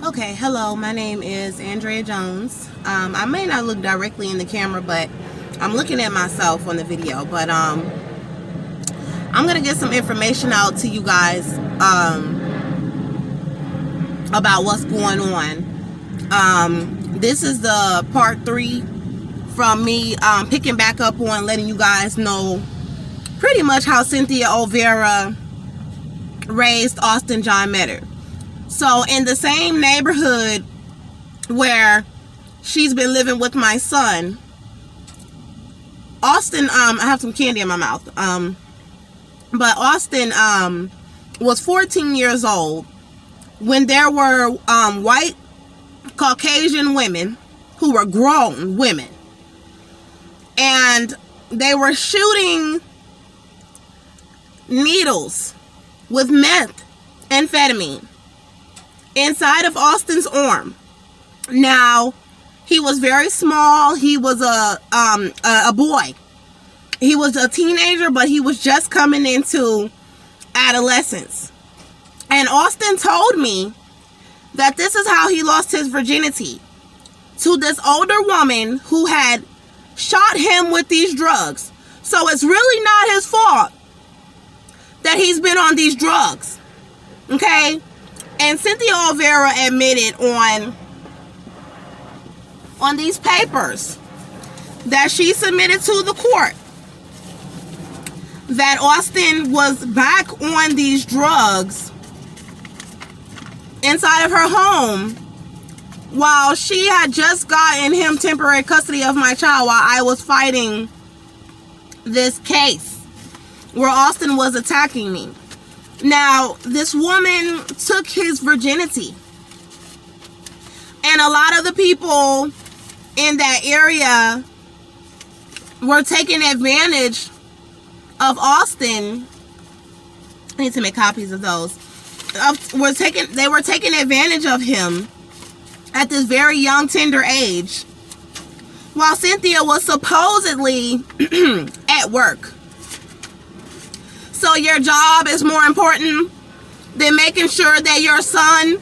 Okay, hello, my name is Andrea Jones. I may not look directly in the camera, but I'm looking at myself on the video. But I'm going to get some information out to you guys about what's going on. This is the part 3 from me picking back up on letting you guys know pretty much how Cynthia Olvera raised Austin John Metter. So in the same neighborhood where she's been living with my son, Austin, I have some candy in my mouth, but Austin was 14 years old when there were white Caucasian women who were grown women, and they were shooting needles with methamphetamine inside of Austin's arm. Now, he was very small. He was a boy. He was a teenager, but he was just coming into adolescence. And Austin told me that this is how he lost his virginity, to this older woman who had shot him with these drugs. So it's really not his fault that he's been on these drugs. Okay? And Cynthia Olvera admitted on these papers that she submitted to the court that Austin was back on these drugs inside of her home while she had just gotten him temporary custody of my child while I was fighting this case where Austin was attacking me. Now, this woman took his virginity, and a lot of the people in that area were taking advantage of Austin. I need to make copies of those. They were taking advantage of him at this very young, tender age, while Cynthia was supposedly at work. So your job is more important than making sure that your son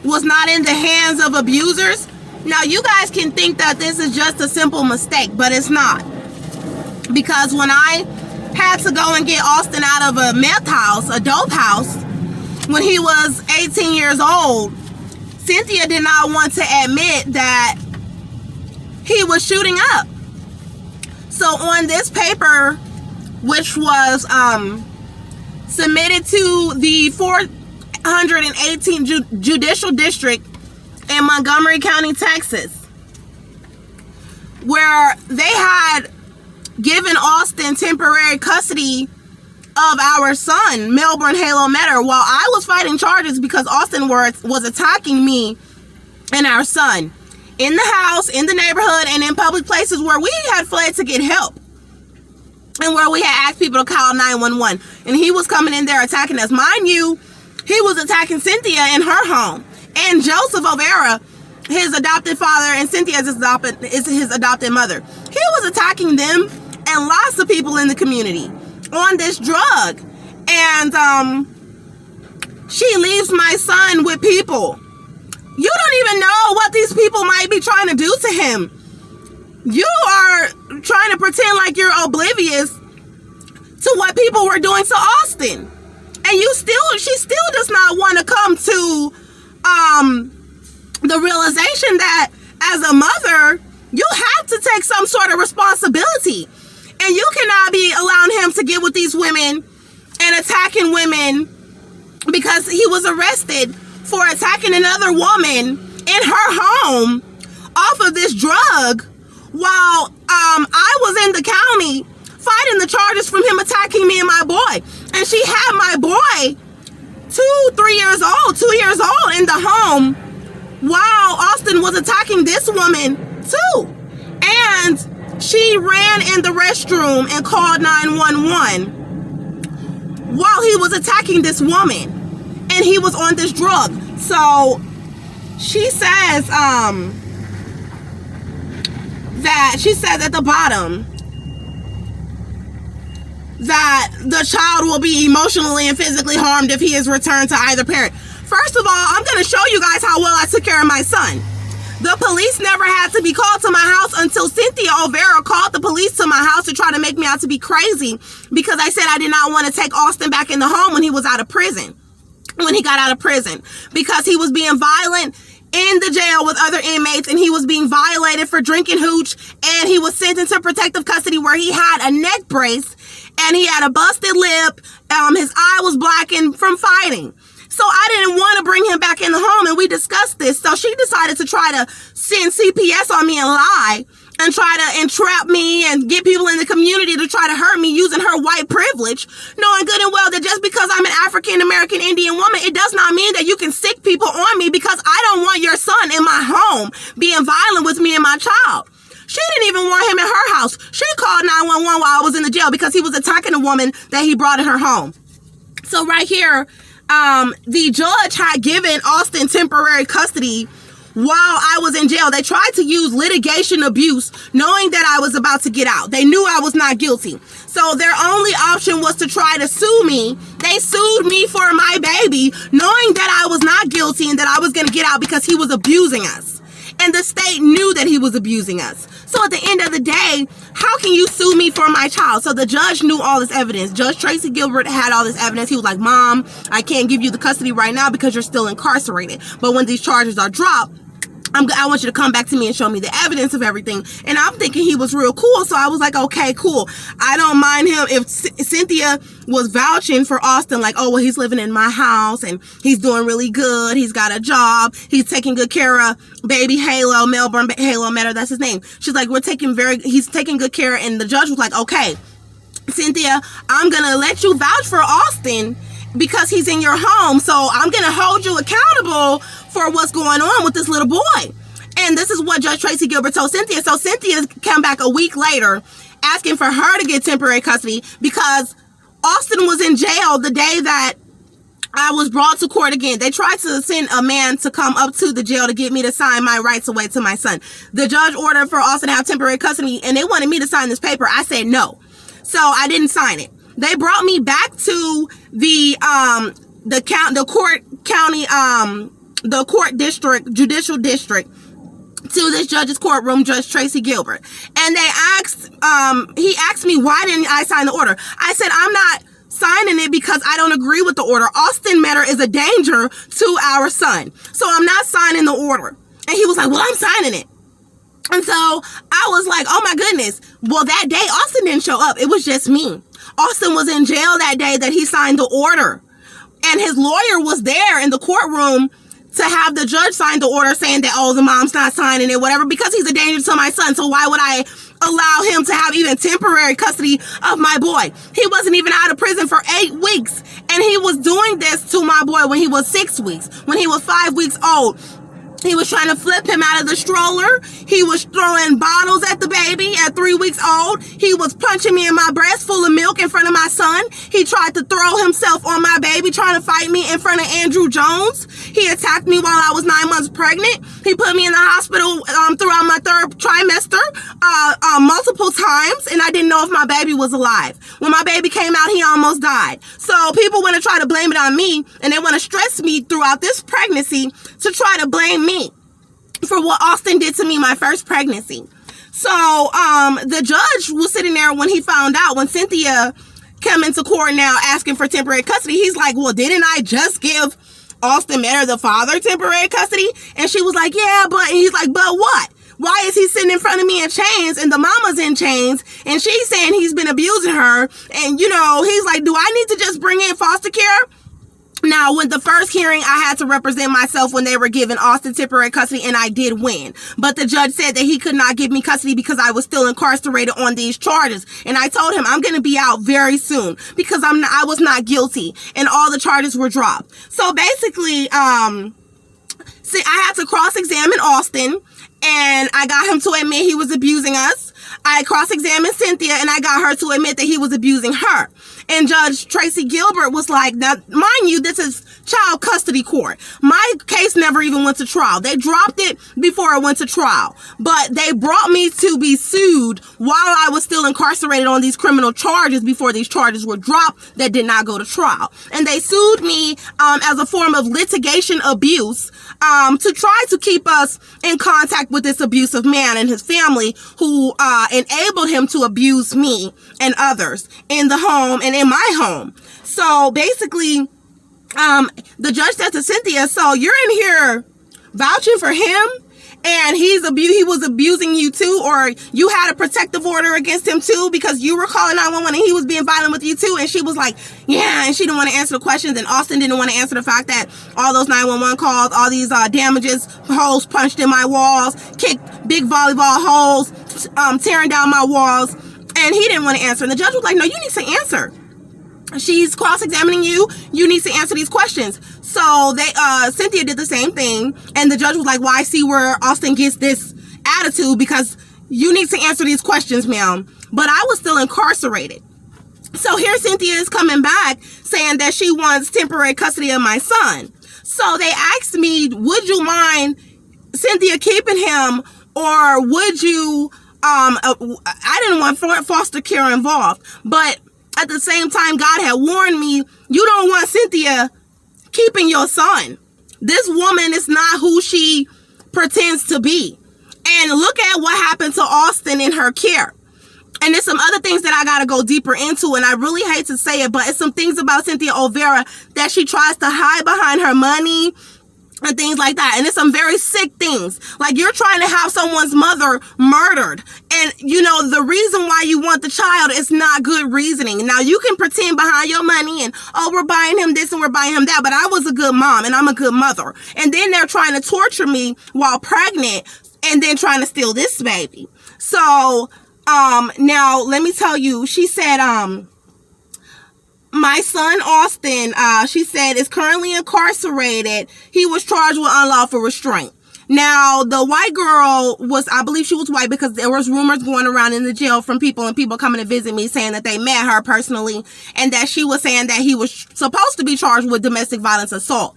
was not in the hands of abusers. Now, you guys can think that this is just a simple mistake, but it's not. Because when I had to go and get Austin out of a meth house, a dope house, when he was 18 years old, Cynthia did not want to admit that he was shooting up. So on this paper, which was submitted to the 418th Judicial District in Montgomery County, Texas, where they had given Austin temporary custody of our son, Melbourne Halo Metter, while I was fighting charges because Austin was attacking me and our son in the house, in the neighborhood, and in public places where we had fled to get help. And where we had asked people to call 911. And he was coming in there attacking us. Mind you, he was attacking Cynthia in her home. And Joseph Olvera, his adopted father, and Cynthia is his adopted mother. He was attacking them and lots of people in the community on this drug. And she leaves my son with people. You don't even know what these people might be trying to do to him. You are trying to pretend like you're oblivious to what people were doing to Austin. And she still does not want to come to the realization that as a mother, you have to take some sort of responsibility. And you cannot be allowing him to get with these women and attacking women because he was arrested for attacking another woman in her home off of this drug, while I was in the county fighting the charges from him attacking me and my boy. And she had my boy 2 years old in the home while Austin was attacking this woman too. And she ran in the restroom and called 911 while he was attacking this woman. And he was on this drug. So she says at the bottom that the child will be emotionally and physically harmed if he is returned to either parent. First of all, I'm going to show you guys how well I took care of my son. The police never had to be called to my house until Cynthia Olvera called the police to my house to try to make me out to be crazy because I said I did not want to take Austin back in the home when he was out of prison. When he got out of prison, because he was being violent in the jail with other inmates, and he was being violated for drinking hooch, and he was sent into protective custody where he had a neck brace and he had a busted lip. His eye was blackened from fighting. So I didn't want to bring him back in the home, and we discussed this. So she decided to try to send CPS on me and lie and try to entrap me and get people in the community to try to hurt me using her white privilege, knowing good and well that just because I'm an African-American Indian woman, it does not mean that you can sick people on me, because I don't want your son in my home being violent with me and my child. She didn't even want him in her house. She called 911 while I was in the jail because he was attacking a woman that he brought in her home. So right here, the judge had given Austin temporary custody while I was in jail. They tried to use litigation abuse, knowing that I was about to get out. They knew I was not guilty. So their only option was to try to sue me. They sued me for my baby, knowing that I was not guilty and that I was going to get out because he was abusing us. And the state knew that he was abusing us. So at the end of the day, how can you sue me for my child? So the judge knew all this evidence. Judge Tracy Gilbert had all this evidence. He was like, Mom, I can't give you the custody right now because you're still incarcerated. But when these charges are dropped, I want you to come back to me and show me the evidence of everything. And I'm thinking he was real cool. So I was like, okay, cool. I don't mind him. If Cynthia was vouching for Austin, like, oh, well, he's living in my house and he's doing really good. He's got a job. He's taking good care of baby Halo, Melbourne Halo Matter. That's his name. She's like, he's taking good care. And the judge was like, okay, Cynthia, I'm going to let you vouch for Austin because he's in your home. So I'm going to hold you accountable for what's going on with this little boy. And this is what Judge Tracy Gilbert told Cynthia. So Cynthia came back a week later asking for her to get temporary custody because Austin was in jail the day that I was brought to court again. They tried to send a man to come up to the jail to get me to sign my rights away to my son. The judge ordered for Austin to have temporary custody, and they wanted me to sign this paper. I said no. So I didn't sign it. They brought me back to the court district, judicial district, to this judge's courtroom, Judge Tracy Gilbert. And he asked me, why didn't I sign the order? I said, I'm not signing it because I don't agree with the order. Austin Matter is a danger to our son. So I'm not signing the order. And he was like, well, I'm signing it. And so I was like, oh my goodness. Well, that day, Austin didn't show up. It was just me. Austin was in jail that day that he signed the order. And his lawyer was there in the courtroom to have the judge sign the order saying that, oh, the mom's not signing it, whatever, because he's a danger to my son. So why would I allow him to have even temporary custody of my boy? He wasn't even out of prison for 8 weeks. And he was doing this to my boy when he was 6 weeks, when he was 5 weeks old. He was trying to flip him out of the stroller. He was throwing bottles at the baby at 3 weeks old. He was punching me in my breast full of milk in front of my son. He tried to throw himself on my baby, trying to fight me in front of Andrew Jones. He attacked me while I was 9 months pregnant. He put me in the hospital throughout my 3rd trimester multiple times, and I didn't know if my baby was alive. When my baby came out, he almost died. So people want to try to blame it on me, and they want to stress me throughout this pregnancy to try to blame me for what Austin did to me my first pregnancy. So the judge was sitting there when he found out, when Cynthia came into court now asking for temporary custody. He's like, well, didn't I just give Austin Matter, the father, temporary custody? And she was like, yeah, but, and he's like, but what? Why is he sitting in front of me in chains and the mama's in chains and she's saying he's been abusing her? And, you know, he's like, do I need to just bring in foster care? Now, with the first hearing, I had to represent myself when they were giving Austin temporary custody, and I did win. But the judge said that he could not give me custody because I was still incarcerated on these charges. And I told him I'm going to be out very soon because I was not guilty, and all the charges were dropped. So basically, I had to cross-examine Austin, and I got him to admit he was abusing us. I cross-examined Cynthia, and I got her to admit that he was abusing her. And Judge Tracy Gilbert was like, now, mind you, this is child custody court. My case never even went to trial. They dropped it before it went to trial. But they brought me to be sued while I was still incarcerated on these criminal charges before these charges were dropped that did not go to trial. And they sued me as a form of litigation abuse to try to keep us in contact with this abusive man and his family who enabled him to abuse me and others in the home and in my home. So basically, the judge said to Cynthia, so you're in here vouching for him and he was abusing you too, or you had a protective order against him too because you were calling 911 and he was being violent with you too. And she was like, yeah, and she didn't want to answer the questions, and Austin didn't want to answer the fact that all those 911 calls, all these damages, holes punched in my walls, kicked big volleyball holes, tearing down my walls, and he didn't want to answer. And the judge was like, no, you need to answer. She's cross-examining you. You need to answer these questions. So Cynthia did the same thing. And the judge was like, well, I see where Austin gets this attitude because you need to answer these questions, ma'am. But I was still incarcerated. So here Cynthia is coming back saying that she wants temporary custody of my son. So they asked me, would you mind, Cynthia, keeping him, or would you, I didn't want foster care involved, but at the same time, God had warned me, you don't want Cynthia keeping your son. This woman is not who she pretends to be. And look at what happened to Austin in her care. And there's some other things that I got to go deeper into, and I really hate to say it, but it's some things about Cynthia Olvera that she tries to hide behind her money and things like that. And it's some very sick things. Like, you're trying to have someone's mother murdered. And, you know, the reason why you want the child is not good reasoning. Now, you can pretend behind your money and, oh, we're buying him this and we're buying him that. But I was a good mom and I'm a good mother. And then they're trying to torture me while pregnant and then trying to steal this baby. So, now, let me tell you, she said, my son, Austin, she said, is currently incarcerated. He was charged with unlawful restraint. Now, the white girl I believe she was white because there was rumors going around in the jail from people and people coming to visit me saying that they met her personally and that she was saying that he was supposed to be charged with domestic violence assault.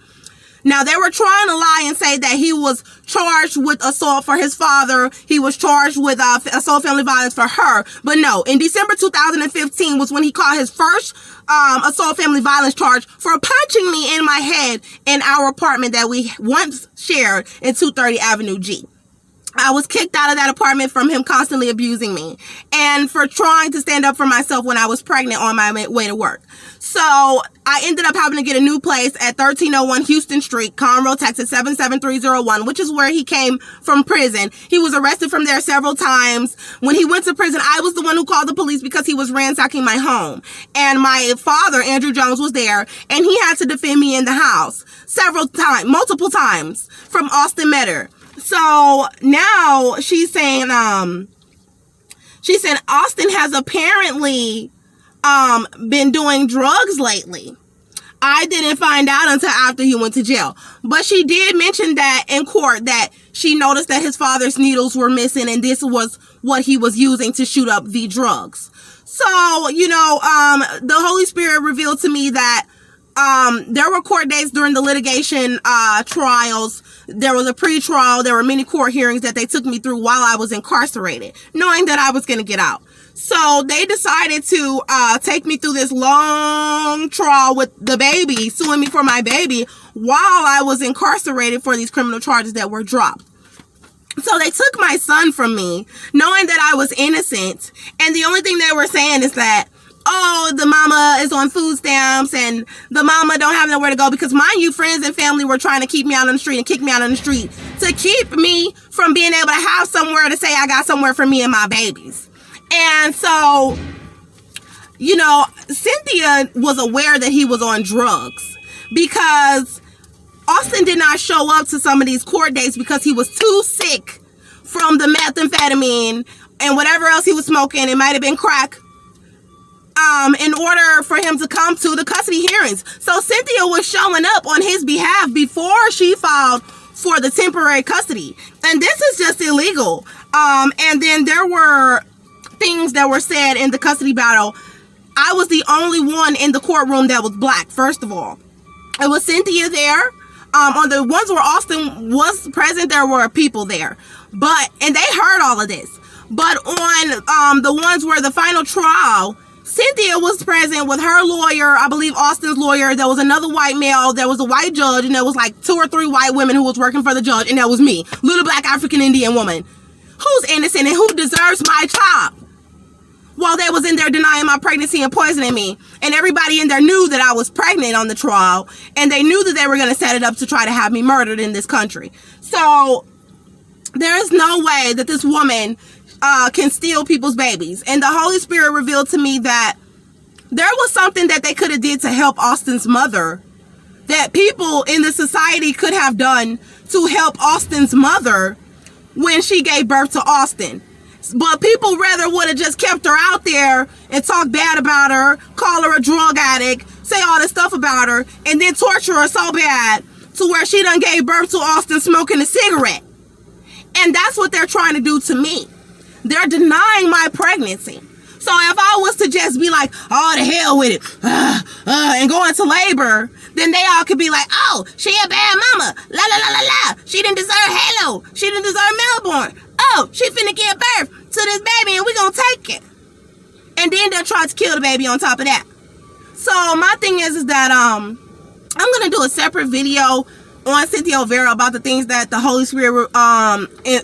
Now, they were trying to lie and say that he was charged with assault for his father. He was charged with assault family violence for her. But no, in December 2015 was when he caught his first assault family violence charge for punching me in my head in our apartment that we once shared in 230 Avenue G. I was kicked out of that apartment from him constantly abusing me and for trying to stand up for myself when I was pregnant on my way to work. So I ended up having to get a new place at 1301 Houston Street, Conroe, Texas 77301, which is where he came from prison. He was arrested from there several times. When he went to prison, I was the one who called the police because he was ransacking my home. And my father, Andrew Jones, was there and he had to defend me in the house multiple times from Austin Metter. So now she's saying, she said Austin has apparently been doing drugs lately. I didn't find out until after he went to jail. But she did mention that in court that she noticed that his father's needles were missing and this was what he was using to shoot up the drugs. So, you know, the Holy Spirit revealed to me that there were court dates during the litigation trials. There was a pre-trial. There were many court hearings that they took me through while I was incarcerated, knowing that I was going to get out. So they decided to take me through this long trial with the baby, suing me for my baby while I was incarcerated for these criminal charges that were dropped. So they took my son from me, knowing that I was innocent. And the only thing they were saying is that, oh, the mama is on food stamps and the mama don't have nowhere to go, because mind you, friends and family were trying to keep me out on the street and kick me out on the street to keep me from being able to have somewhere to say I got somewhere for me and my babies. And so, you know, Cynthia was aware that he was on drugs because Austin did not show up to some of these court dates because he was too sick from the methamphetamine and whatever else he was smoking. It might have been crack. In order for him to come to the custody hearings. So Cynthia was showing up on his behalf before she filed for the temporary custody. And this is just illegal. And then there were things that were said in the custody battle I was the only one in the courtroom that was black, first of all. It was Cynthia there. On the ones where Austin was present, there were people there. And they heard all of this. But on the ones where the final trial, Cynthia was present with her lawyer, I believe Austin's lawyer. There was another white male. There was a white judge, and there was like 2 or 3 white women who was working for the judge, and that was me, little black African Indian woman, who's innocent and who deserves my child. While they was in there denying my pregnancy and poisoning me, and everybody in there knew that I was pregnant on the trial, and they knew that they were going to set it up to try to have me murdered in this country. So there is no way that this woman can steal people's babies. And the Holy Spirit revealed to me that there was something that they could have did to help Austin's mother, that people in the society could have done to help Austin's mother when she gave birth to Austin. But people rather would have just kept her out there and talk bad about her, call her a drug addict, say all this stuff about her, and then torture her so bad to where she done gave birth to Austin smoking a cigarette. And that's what they're trying to do to me. They're denying my pregnancy. So if I was to just be like, oh, the hell with it, and go into labor, then they all could be like, oh, she a bad mama, la la la la la, she didn't deserve Halo, she didn't deserve Melbourne, oh, she finna give birth to this baby and we gonna take it. And then they'll try to kill the baby on top of that. So my thing is that I'm gonna do a separate video on Cynthia Olvera about the things that the Holy Spirit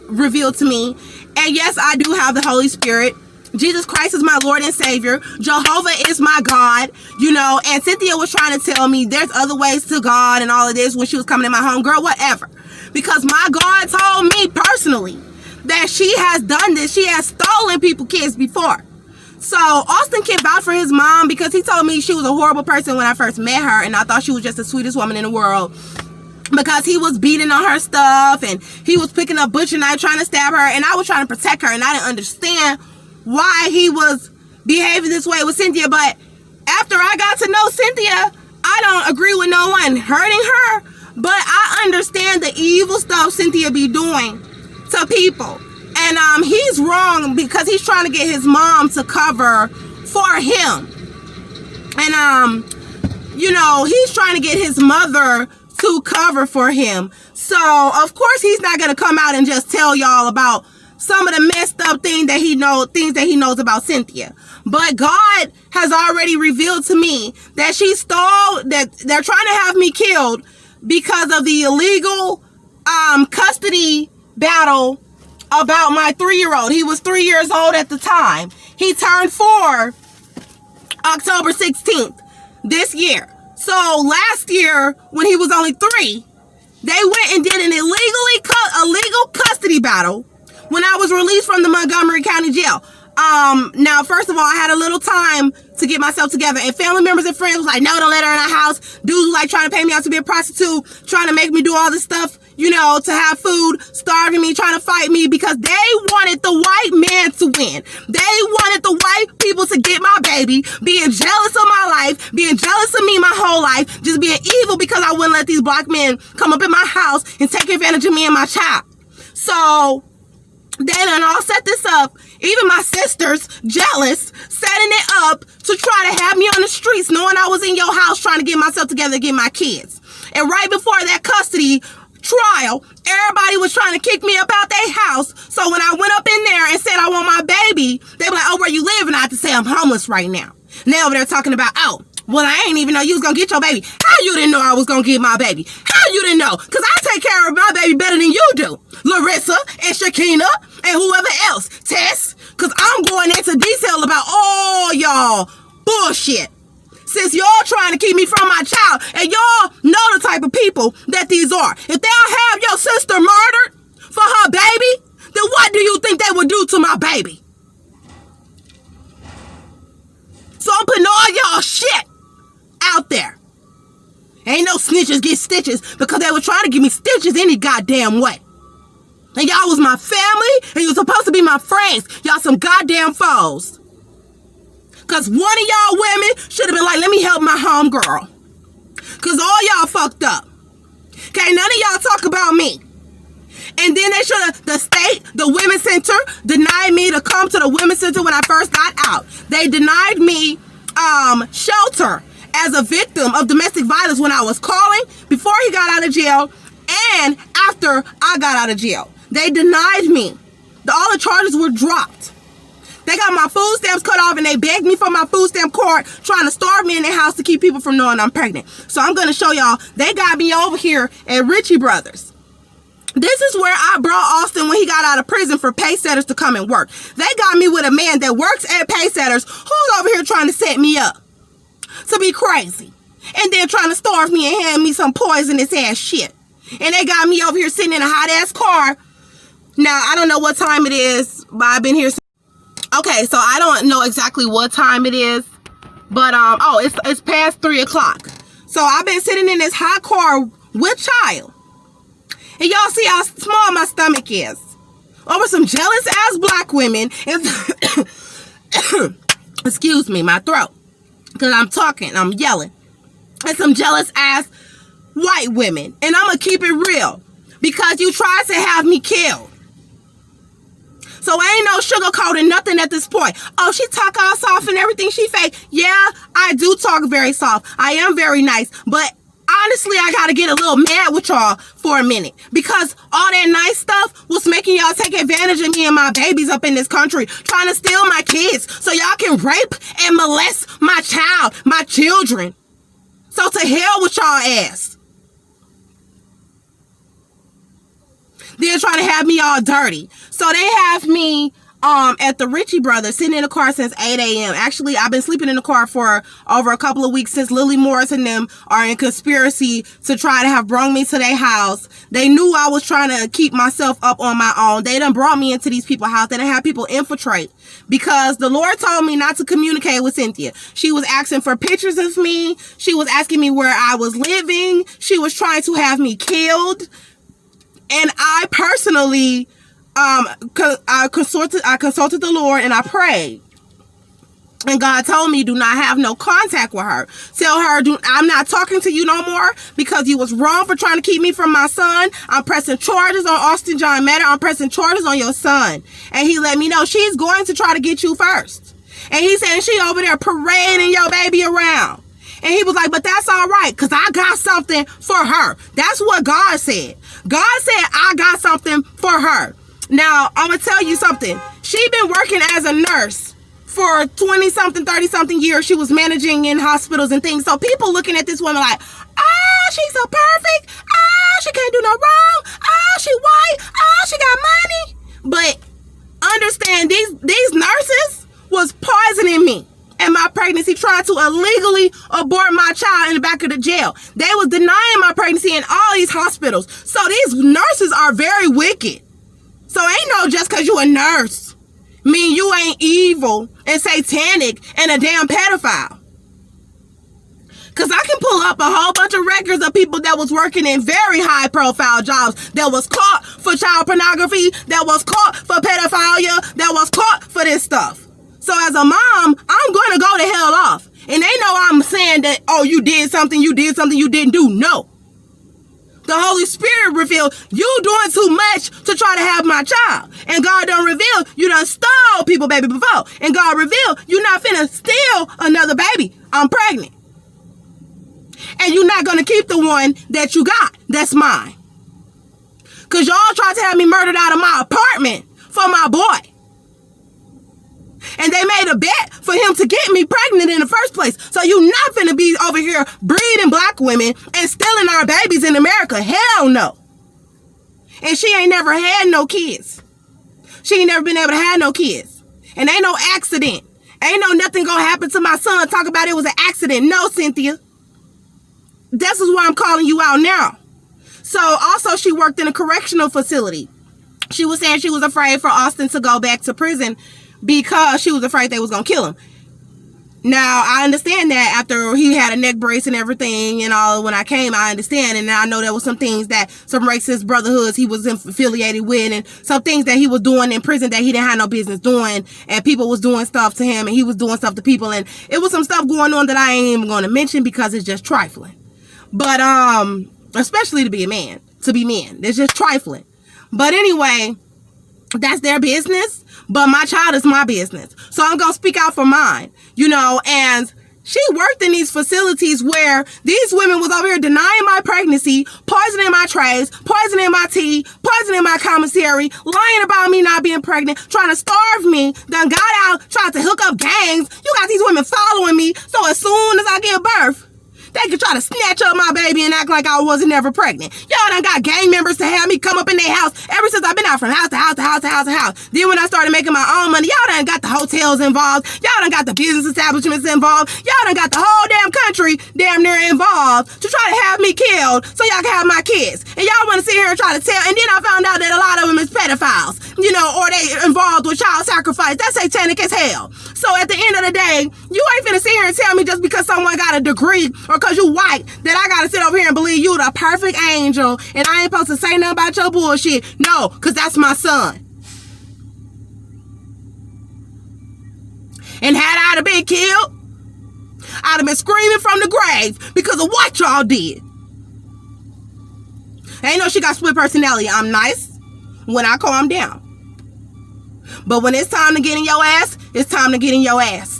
revealed to me. And yes, I do have the Holy Spirit. Jesus Christ is my Lord and Savior. Jehovah is my God, and Cynthia was trying to tell me there's other ways to God and all of this when she was coming in my home. Girl, whatever. Because my God told me personally that she has done this. She has stolen people's kids before. So Austin can vouch for his mom because he told me she was a horrible person when I first met her, and I thought she was just the sweetest woman in the world. Because he was beating on her stuff and he was picking up butcher knife trying to stab her, and I was trying to protect her, and I didn't understand why he was behaving this way with Cynthia. But after I got to know Cynthia, I don't agree with no one hurting her, but I understand the evil stuff Cynthia be doing to people. And he's wrong because he's trying to get his mom to cover for him. And he's trying to get his mother to cover for him. So of course he's not gonna come out and just tell y'all about some of the messed up things that he knows about Cynthia. But God has already revealed to me that that they're trying to have me killed because of the illegal custody battle about my 3-year-old. He was 3 years old at the time. He turned 4 October 16th this year. So last year, when he was only 3, they went and did an illegal custody battle when I was released from the Montgomery County Jail. Now, first of all, I had a little time to get myself together, and family members and friends was like, no, don't let her in our house. Dudes was like trying to pay me out to be a prostitute, trying to make me do all this stuff, to have food, starving me, trying to fight me, because they wanted the white man to win. They wanted the white people to get my baby, being jealous of my life, being jealous of me my whole life, just being evil because I wouldn't let these black men come up in my house and take advantage of me and my child. So they done all set this up. Even my sisters, jealous, setting it up to try to have me on the streets, knowing I was in your house trying to get myself together to get my kids. And right before that custody trial, everybody was trying to kick me up out their house. So when I went up in there and said I want my baby, they were like, oh, where you live? And I had to say I'm homeless right now. And they over there talking about, oh, well, I ain't even know you was gonna get your baby. How you didn't know I was gonna get my baby? How you didn't know? Because I take care of my baby better than you do. Larissa and Shakina and whoever else. Tess. Because I'm going into detail about all y'all bullshit. Since y'all trying to keep me from my child, and y'all know the type of people that these are. If they'll have your sister murdered for her baby, then what do you think they would do to my baby? So I'm putting all y'all shit out there. Ain't no snitches get stitches, because they were trying to give me stitches any goddamn way. And y'all was my family, and you were supposed to be my friends. Y'all some goddamn foes. Because one of y'all women should have been like, let me help my homegirl. Because all y'all fucked up. Okay, none of y'all talk about me. And then they should have, the state, the women's center, denied me to come to the women's center when I first got out. They denied me shelter as a victim of domestic violence when I was calling, before he got out of jail, and after I got out of jail. They denied me. All the charges were dropped. They got my food stamps cut off, and they begged me for my food stamp card, trying to starve me in their house to keep people from knowing I'm pregnant. So I'm going to show y'all. They got me over here at Ritchie Brothers. This is where I brought Austin when he got out of prison for Paysetters to come and work. They got me with a man that works at Paysetters who's over here trying to set me up to be crazy. And then trying to starve me and hand me some poisonous ass shit. And they got me over here sitting in a hot ass car. Now, I don't know what time it is, but I've been here. Okay, so I don't know exactly what time it is, but it's past 3 o'clock. So I've been sitting in this hot car with child, and y'all see how small my stomach is. Over some jealous ass black women, excuse me, my throat, because I'm talking, I'm yelling, and some jealous ass white women, and I'm gonna keep it real, because you tried to have me killed. So ain't no sugarcoating nothing at this point. Oh, she talk all soft and everything, she fake. Yeah, I do talk very soft. I am very nice. But honestly, I gotta get a little mad with y'all for a minute. Because all that nice stuff was making y'all take advantage of me and my babies up in this country. Trying to steal my kids so y'all can rape and molest my child, my children. So to hell with y'all ass. They're trying to have me all dirty. So they have me at the Ritchie Brothers sitting in the car since 8 a.m. Actually, I've been sleeping in the car for over a couple of weeks since Lily Morris and them are in conspiracy to try to have brung me to their house. They knew I was trying to keep myself up on my own. They done brought me into these people's house. They done have people infiltrate because the Lord told me not to communicate with Cynthia. She was asking for pictures of me. She was asking me where I was living. She was trying to have me killed. And I personally, I consulted the Lord and I prayed. And God told me, do not have no contact with her. Tell her, I'm not talking to you no more because you was wrong for trying to keep me from my son. I'm pressing charges on Austin John Matter. I'm pressing charges on your son. And he let me know she's going to try to get you first. And he said she over there parading your baby around. And he was like, but that's all right, because I got something for her. That's what God said. God said, I got something for her. Now, I'm going to tell you something. She been working as a nurse for 20-something, 30-something years. She was managing in hospitals and things. So people looking at this woman like, oh, she's so perfect. Oh, she can't do no wrong. Oh, she white. Oh, she got money. But understand, these nurses was poisoning me and my pregnancy, trying to illegally abort my child in the back of the jail. They was denying my pregnancy in all these hospitals. So these nurses are very wicked. So ain't no just because you a nurse mean you ain't evil and satanic and a damn pedophile. Because I can pull up a whole bunch of records of people that was working in very high profile jobs, that was caught for child pornography, that was caught for pedophilia, that was caught for this stuff. So as a mom, I'm going to go the hell off. And they know I'm saying that, oh, you did something you didn't do. No. The Holy Spirit revealed you doing too much to try to have my child. And God done revealed you done stole people baby before. And God revealed you not finna steal another baby. I'm pregnant. And you're not going to keep the one that you got. That's mine. Because y'all tried to have me murdered out of my apartment for my boy. And they made a bet for him to get me pregnant in the first place. So you not finna be over here breeding black women and stealing our babies in America. Hell no. And she ain't never had no kids. She ain't never been able to have no kids. And ain't no accident. Ain't no nothing gonna happen to my son. Talk about it was an accident. No, Cynthia. This is why I'm calling you out now. So also she worked in a correctional facility. She was saying she was afraid for Austin to go back to prison because she was afraid they was gonna kill him. Now, I understand that after he had a neck brace and everything and all, when I came, I understand. And I know there was some things that some racist brotherhoods he was affiliated with and some things that he was doing in prison that he didn't have no business doing. And people was doing stuff to him and he was doing stuff to people. And it was some stuff going on that I ain't even going to mention because it's just trifling. But, especially to be a man, to be men, it's just trifling. But anyway, that's their business. But my child is my business. So I'm going to speak out for mine, you know, and She worked in these facilities where these women was over here denying my pregnancy, poisoning my trays, poisoning my tea, poisoning my commissary, lying about me not being pregnant, trying to starve me, done got out, tried to hook up gangs. You got these women following me, so as soon as I give birth, they can try to snatch up my baby and act like I wasn't never pregnant. Y'all done got gang members to have me come up in their house ever since I've been out from house to house to house to house to house. Then when I started making my own money, y'all done got the hotels involved. Y'all done got the business establishments involved. Y'all done got the whole damn country damn near involved to try to have me killed so y'all can have my kids. And y'all want to sit here and try to tell. And then I found out that a lot of them is pedophiles, you know, or they involved with child sacrifice. That's satanic as hell. So at the end of the day, you ain't finna sit here and tell me just because someone got a degree or because you white that I gotta sit over here and believe you the perfect angel and I ain't supposed to say nothing about your bullshit. No, because that's my son. And had I have been killed, I'd have been screaming from the grave because of what y'all did. Ain't no she got split personality. I'm nice when I calm down. But when it's time to get in your ass, it's time to get in your ass.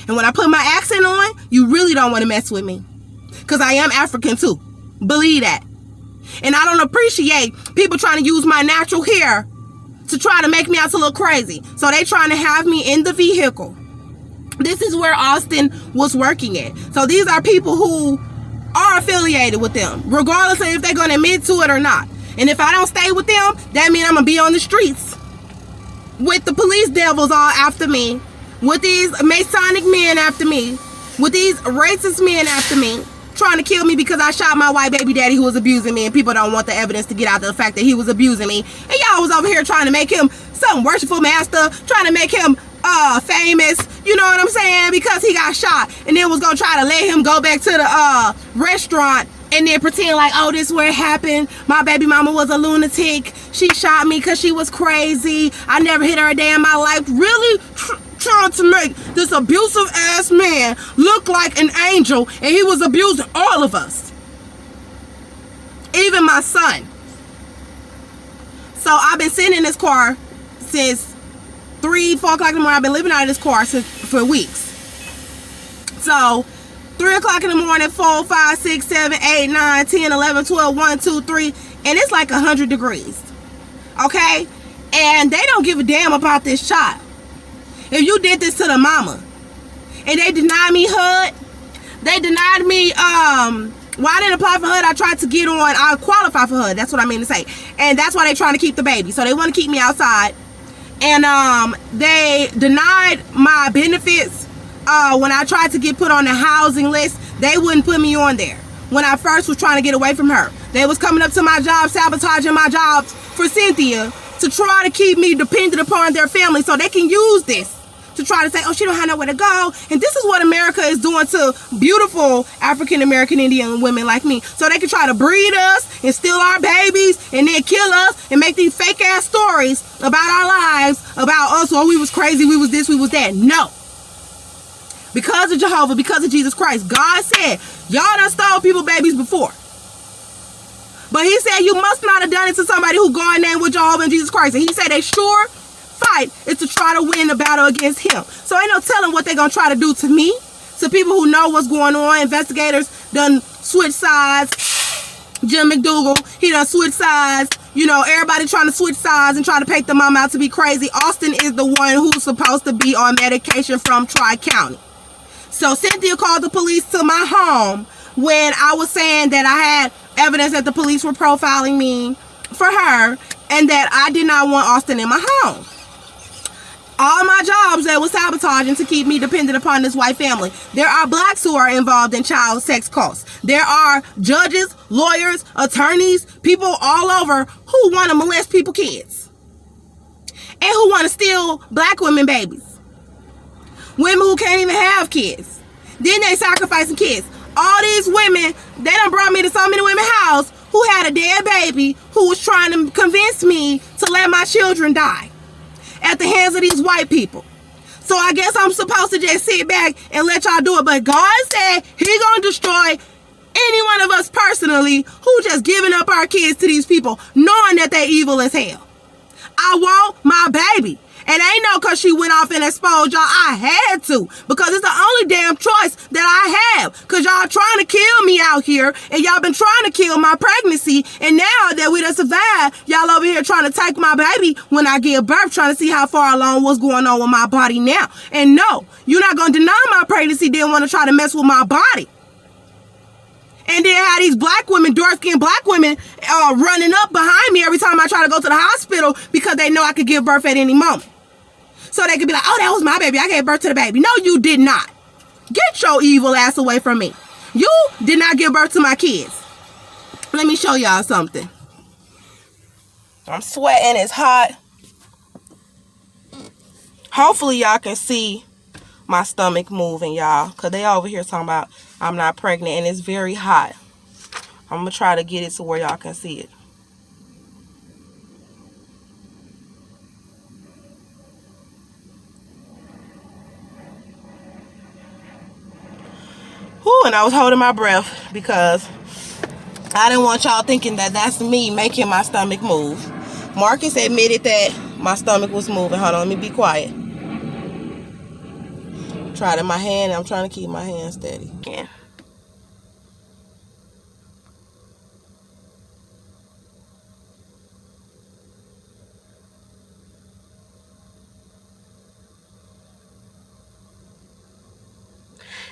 And when I put my accent on, you really don't want to mess with me. Because I am African too. Believe that. And I don't appreciate people trying to use my natural hair to try to make me out to look crazy. So they trying to have me in the vehicle. This is where Austin was working at. So these are people who are affiliated with them, regardless of if they're going to admit to it or not. And if I don't stay with them, that means I'm going to be on the streets with the police devils all after me, with these Masonic men after me, with these racist men after me, trying to kill me because I shot my white baby daddy who was abusing me, and people don't want the evidence to get out the fact that he was abusing me. And y'all was over here trying to make him some worshipful master, trying to make him famous, you know what I'm saying, because he got shot, and then was gonna try to let him go back to the restaurant and then pretend like, oh, this is where it happened. My baby mama was a lunatic. She shot me because she was crazy. I never hit her a day in my life. Really trying to make this abusive ass man look like an angel, and he was abusing all of us, even my son. So I've been sitting in this car since 3, 4 o'clock in the morning. I've been living out of this car for weeks. So 3 o'clock in the morning, 4, 5, 6, 7, 8, 9, 10, 11, 12, 1, 2, 3, and it's like 100 degrees. Okay? And they don't give a damn about this child. If you did this to the mama and they denied me HUD, they denied me, well, I didn't apply for HUD. I tried to get on, I qualify for HUD. That's what I mean to say. And that's why they're trying to keep the baby. So they want to keep me outside. And they denied my benefits. When I tried to get put on the housing list, they wouldn't put me on there. When I first was trying to get away from her, they was coming up to my job, sabotaging my jobs for Cynthia to try to keep me dependent upon their family so they can use this to try to say, oh, she don't have nowhere to go. And this is what America is doing to beautiful African-American Indian women like me. So they can try to breed us and steal our babies and then kill us and make these fake ass stories about our lives, about us. Oh, we was crazy, we was this, we was that. No. Because of Jehovah, because of Jesus Christ, God said, y'all done stole people babies before. But he said, you must not have done it to somebody who God named with Jehovah and Jesus Christ. And he said, they sure fight is to try to win the battle against him. So ain't no telling what they're going to try to do to me. To people who know what's going on, investigators done switch sides. Jim McDougal, he done switch sides. You know, everybody trying to switch sides and try to paint the mom out to be crazy. Austin is the one who's supposed to be on medication from Tri-County. So Cynthia called the police to my home when I was saying that I had evidence that the police were profiling me for her and that I did not want Austin in my home. All my jobs that was sabotaging to keep me dependent upon this white family. There are blacks who are involved in child sex cults. There are judges, lawyers, attorneys, people all over who want to molest people's kids. And who want to steal black women babies. Women who can't even have kids. Then they sacrificing kids. All these women, they done brought me to so many women's house who had a dead baby who was trying to convince me to let my children die at the hands of these white people. So I guess I'm supposed to just sit back and let y'all do it. But God said he gonna destroy any one of us personally who just giving up our kids to these people, knowing that they evil as hell. I want my baby. And ain't no cause she went off and exposed y'all. I had to. Because it's the only damn choice that I have. Cause y'all trying to kill me out here. And y'all been trying to kill my pregnancy. And now that we done survived, y'all over here trying to take my baby when I give birth. Trying to see how far along what's going on with my body now. And no, you're not going to deny my pregnancy. Then want to try to mess with my body. And then have these black women, dark-skinned black women, running up behind me every time I try to go to the hospital because they know I could give birth at any moment. So they could be like, oh, that was my baby. I gave birth to the baby. No, you did not. Get your evil ass away from me. You did not give birth to my kids. Let me show y'all something. I'm sweating. It's hot. Hopefully y'all can see my stomach moving, y'all. Because they over here talking about I'm not pregnant. And it's very hot. I'm going to try to get it to where y'all can see it. Whew, and I was holding my breath because I didn't want y'all thinking that that's me making my stomach move. Marcus admitted that my stomach was moving. Hold on, let me be quiet. Tried in my hand. I'm trying to keep my hand steady. Yeah.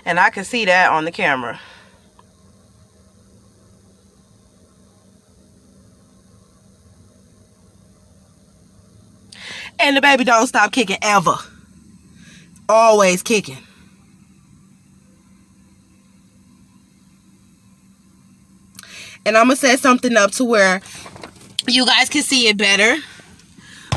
And I can see that on the camera. And the baby don't stop kicking ever. Always kicking. And I'm going to set something up to where you guys can see it better.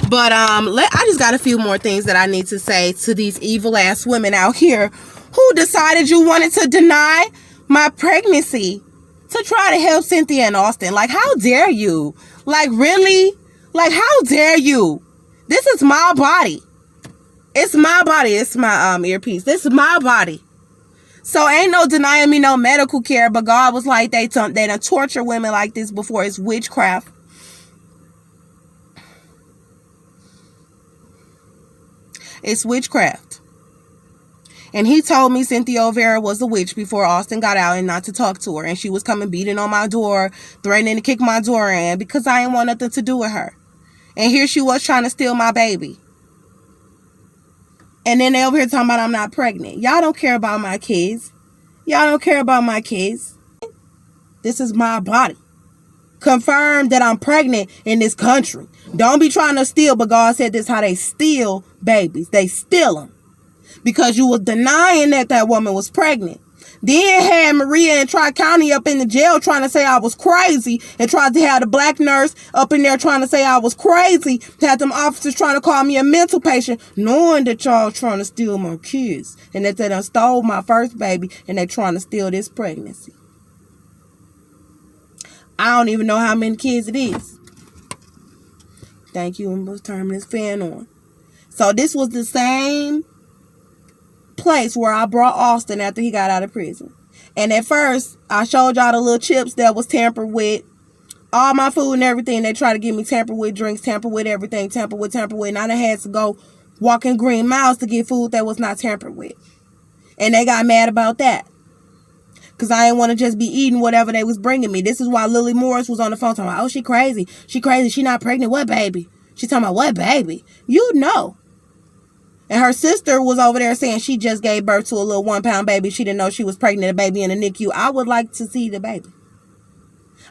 But I just got a few more things that I need to say to these evil ass women out here who decided you wanted to deny my pregnancy to try to help Cynthia and Austin. Like, how dare you? Like, really? Like, how dare you? This is my body. It's my body. It's my earpiece. This is my body. So ain't no denying me no medical care, but God was like, they done torture women like this before. It's witchcraft. It's witchcraft. And he told me Cynthia Olvera was a witch before Austin got out and not to talk to her. And she was coming beating on my door, threatening to kick my door in because I didn't want nothing to do with her. And here she was trying to steal my baby. And then they over here talking about I'm not pregnant. Y'all don't care about my kids. Y'all don't care about my kids. This is my body. Confirm that I'm pregnant in this country. Don't be trying to steal, but God said this how they steal babies. They steal them. Because you was denying that woman was pregnant. Then had Maria in Tri-County up in the jail trying to say I was crazy and tried to have the black nurse up in there trying to say I was crazy. Had them officers trying to call me a mental patient, knowing that y'all trying to steal my kids and that they done stole my first baby and they trying to steal this pregnancy. I don't even know how many kids it is. Thank you. I'm going to turn this fan on. So this was the same place where I brought Austin after he got out of prison. And at first, I showed y'all the little chips that was tampered with. All my food and everything, they try to give me tampered with drinks, tampered with everything, tampered with. And I done had to go walking green miles to get food that was not tampered with. And they got mad about that. Because I didn't want to just be eating whatever they was bringing me. This is why Lily Morris was on the phone talking about, oh, she crazy. She crazy. She not pregnant. What baby? She talking about, what baby? You know. And her sister was over there saying she just gave birth to a little 1-pound baby. She didn't know she was pregnant, a baby in the NICU. I would like to see the baby.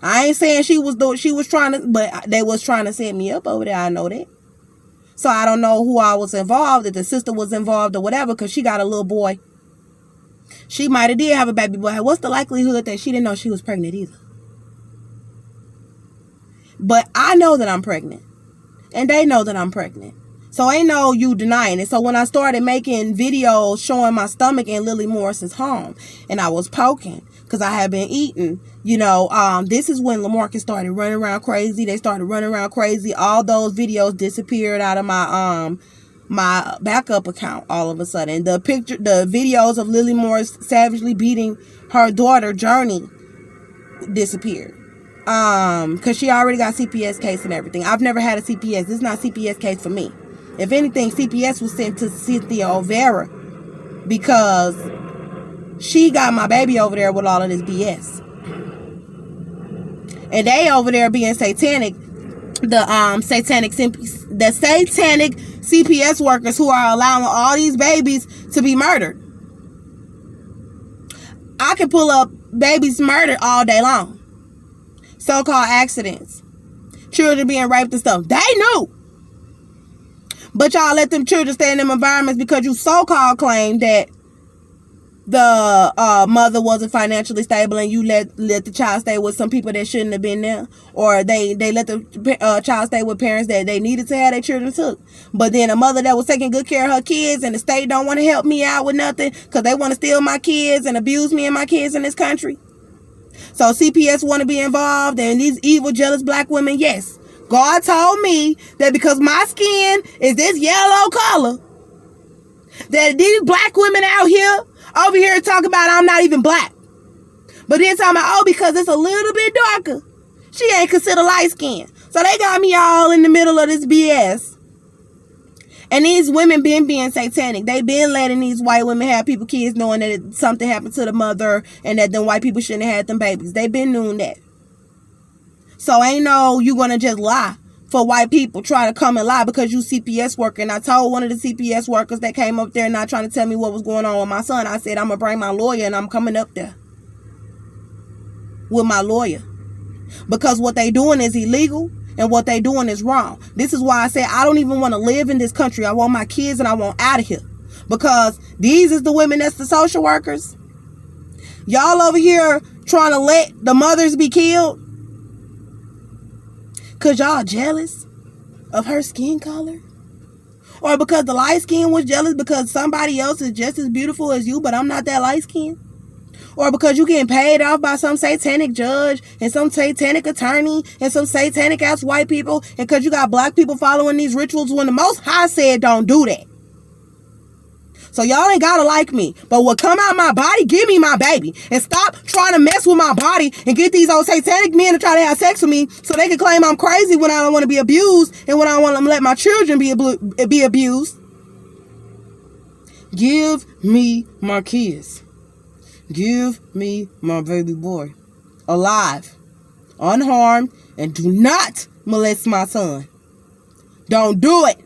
I ain't saying she was trying to, but they was trying to set me up over there. I know that. So I don't know who I was involved, if the sister was involved or whatever, because she got a little boy. She might have did have a baby boy. What's the likelihood that she didn't know she was pregnant either? But I know that I'm pregnant. And they know that I'm pregnant. So ain't no you denying it. So when I started making videos showing my stomach in Lily Morris's home, and I was poking because I had been eating, this is when LaMarcus started running around crazy. They started running around crazy. All those videos disappeared out of my backup account all of a sudden. The videos of Lily Morris savagely beating her daughter Journey disappeared. Because she already got CPS case and everything. I've never had a CPS. This is not CPS case for me. If anything, CPS was sent to Cynthia Olvera because she got my baby over there with all of this BS. And they over there being satanic, the satanic CPS workers who are allowing all these babies to be murdered. I can pull up babies murdered all day long. So-called accidents. Children being raped and stuff. They knew. But y'all let them children stay in them environments because you so-called claim that the mother wasn't financially stable and you let the child stay with some people that shouldn't have been there, or they let the child stay with parents that they needed to have their children took. But then a mother that was taking good care of her kids, and the state don't want to help me out with nothing because they want to steal my kids and abuse me and my kids in this country. So CPS want to be involved, and these evil, jealous black women, yes. God told me that because my skin is this yellow color, that these black women out here over here talking about I'm not even black. But then talking about, oh, because it's a little bit darker, she ain't considered light skinned. So they got me all in the middle of this BS. And these women been being satanic. They been letting these white women have people kids knowing that something happened to the mother and that them white people shouldn't have had them babies. They been doing that. So ain't no you gonna just lie for white people, try to come and lie because you CPS worker. And I told one of the CPS workers that came up there not trying to tell me what was going on with my son, I said, I'm going to bring my lawyer and I'm coming up there with my lawyer. Because what they doing is illegal and what they doing is wrong. This is why I say I don't even want to live in this country. I want my kids and I want out of here. Because these is the women that's the social workers. Y'all over here trying to let the mothers be killed. Because y'all jealous of her skin color? Or because the light skin was jealous because somebody else is just as beautiful as you, but I'm not that light skin? Or because you getting paid off by some satanic judge and some satanic attorney and some satanic ass white people, and because you got black people following these rituals when the Most High said don't do that. So y'all ain't gotta like me, but what come out my body, give me my baby. And stop trying to mess with my body and get these old satanic men to try to have sex with me so they can claim I'm crazy when I don't want to be abused and when I want to let my children be abused. Give me my kids. Give me my baby boy. Alive. Unharmed. And do not molest my son. Don't do it.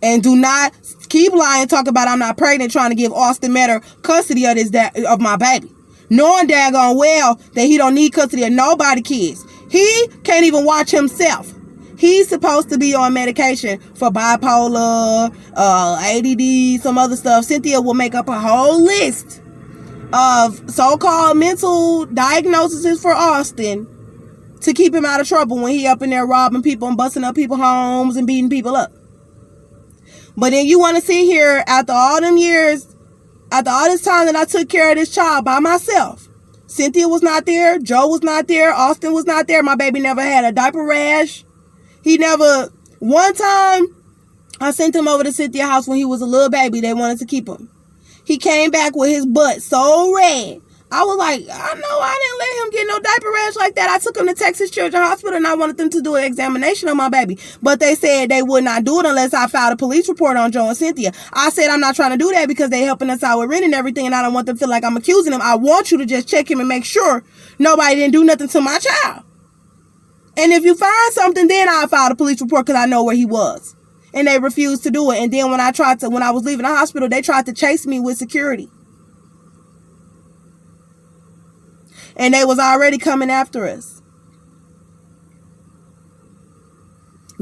And do not keep lying, talk about I'm not pregnant, trying to give Austin Metter custody of my baby. Knowing daggone well that he don't need custody of nobody kids. He can't even watch himself. He's supposed to be on medication for bipolar, ADD, some other stuff. Cynthia will make up a whole list of so-called mental diagnoses for Austin to keep him out of trouble when he up in there robbing people and busting up people's homes and beating people up. But then you want to sit here after all them years, after all this time that I took care of this child by myself. Cynthia was not there. Joe was not there. Austin was not there. My baby never had a diaper rash. One time, I sent him over to Cynthia's house when he was a little baby. They wanted to keep him. He came back with his butt so red. I was like, I know I didn't let him get no diaper rash like that. I took him to Texas Children's Hospital and I wanted them to do an examination of my baby. But they said they would not do it unless I filed a police report on Joe and Cynthia. I said I'm not trying to do that because they helping us out with rent and everything and I don't want them to feel like I'm accusing them. I want you to just check him and make sure nobody didn't do nothing to my child. And if you find something, then I'll file a police report because I know where he was. And they refused to do it. And then when I was leaving the hospital, they tried to chase me with security. And they was already coming after us.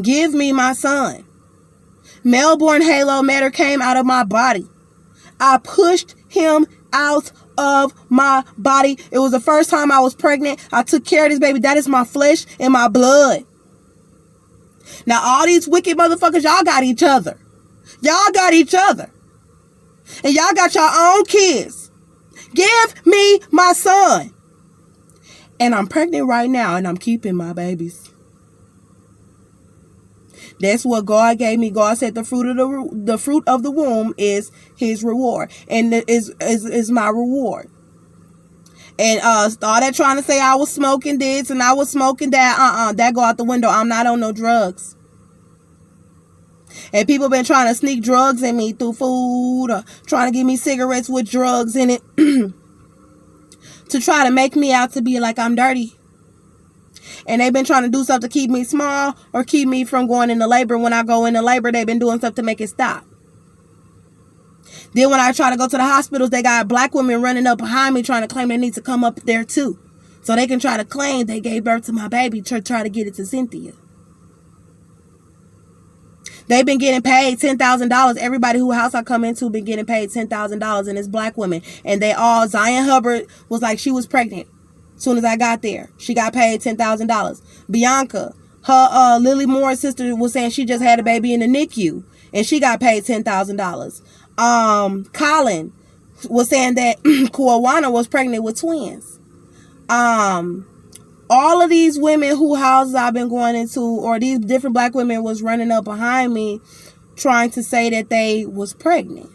Give me my son. Melbourne halo matter came out of my body. I pushed him out of my body. It was the first time I was pregnant. I took care of this baby. That is my flesh and my blood. Now all these wicked motherfuckers, y'all got each other. Y'all got each other. And y'all got your own kids. Give me my son. And I'm pregnant right now and I'm keeping my babies. That's what God gave me. God said the fruit of the womb is his reward. And is my reward. And all that trying to say I was smoking this and I was smoking that, that go out the window. I'm not on no drugs. And people been trying to sneak drugs in me through food, or trying to give me cigarettes with drugs in it to try to make me out to be like I'm dirty. And they've been trying to do stuff to keep me small or keep me from going into labor. When I go into labor, they've been doing stuff to make it stop. Then when I try to go to the hospitals, they got black women running up behind me trying to claim they need to come up there too. So they can try to claim they gave birth to my baby to try to get it to Cynthia. They've been getting paid $10,000. Everybody whose house I come into been getting paid $10,000, and it's black women. And they all, Zion Hubbard was like, she was pregnant. As soon as I got there, she got paid $10,000. Bianca, her Lily Moore's sister, was saying she just had a baby in the NICU, and she got paid $10,000. Colin was saying that Kuawana was pregnant with twins. All of these women whose houses I've been going into, or these different black women, was running up behind me trying to say that they was pregnant.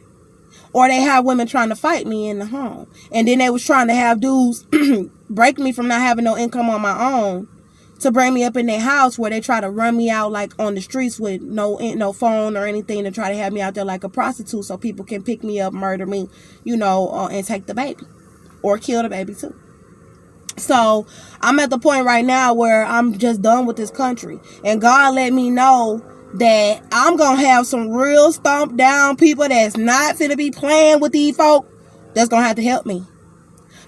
Or they have women trying to fight me in the home. And then they was trying to have dudes break me from not having no income on my own to bring me up in their house, where they try to run me out like on the streets with no phone or anything, to try to have me out there like a prostitute so people can pick me up, murder me, and take the baby. Or kill the baby too. So I'm at the point right now where I'm just done with this country. And God let me know that I'm going to have some real stomped down people that's not finna be playing with these folk that's going to have to help me.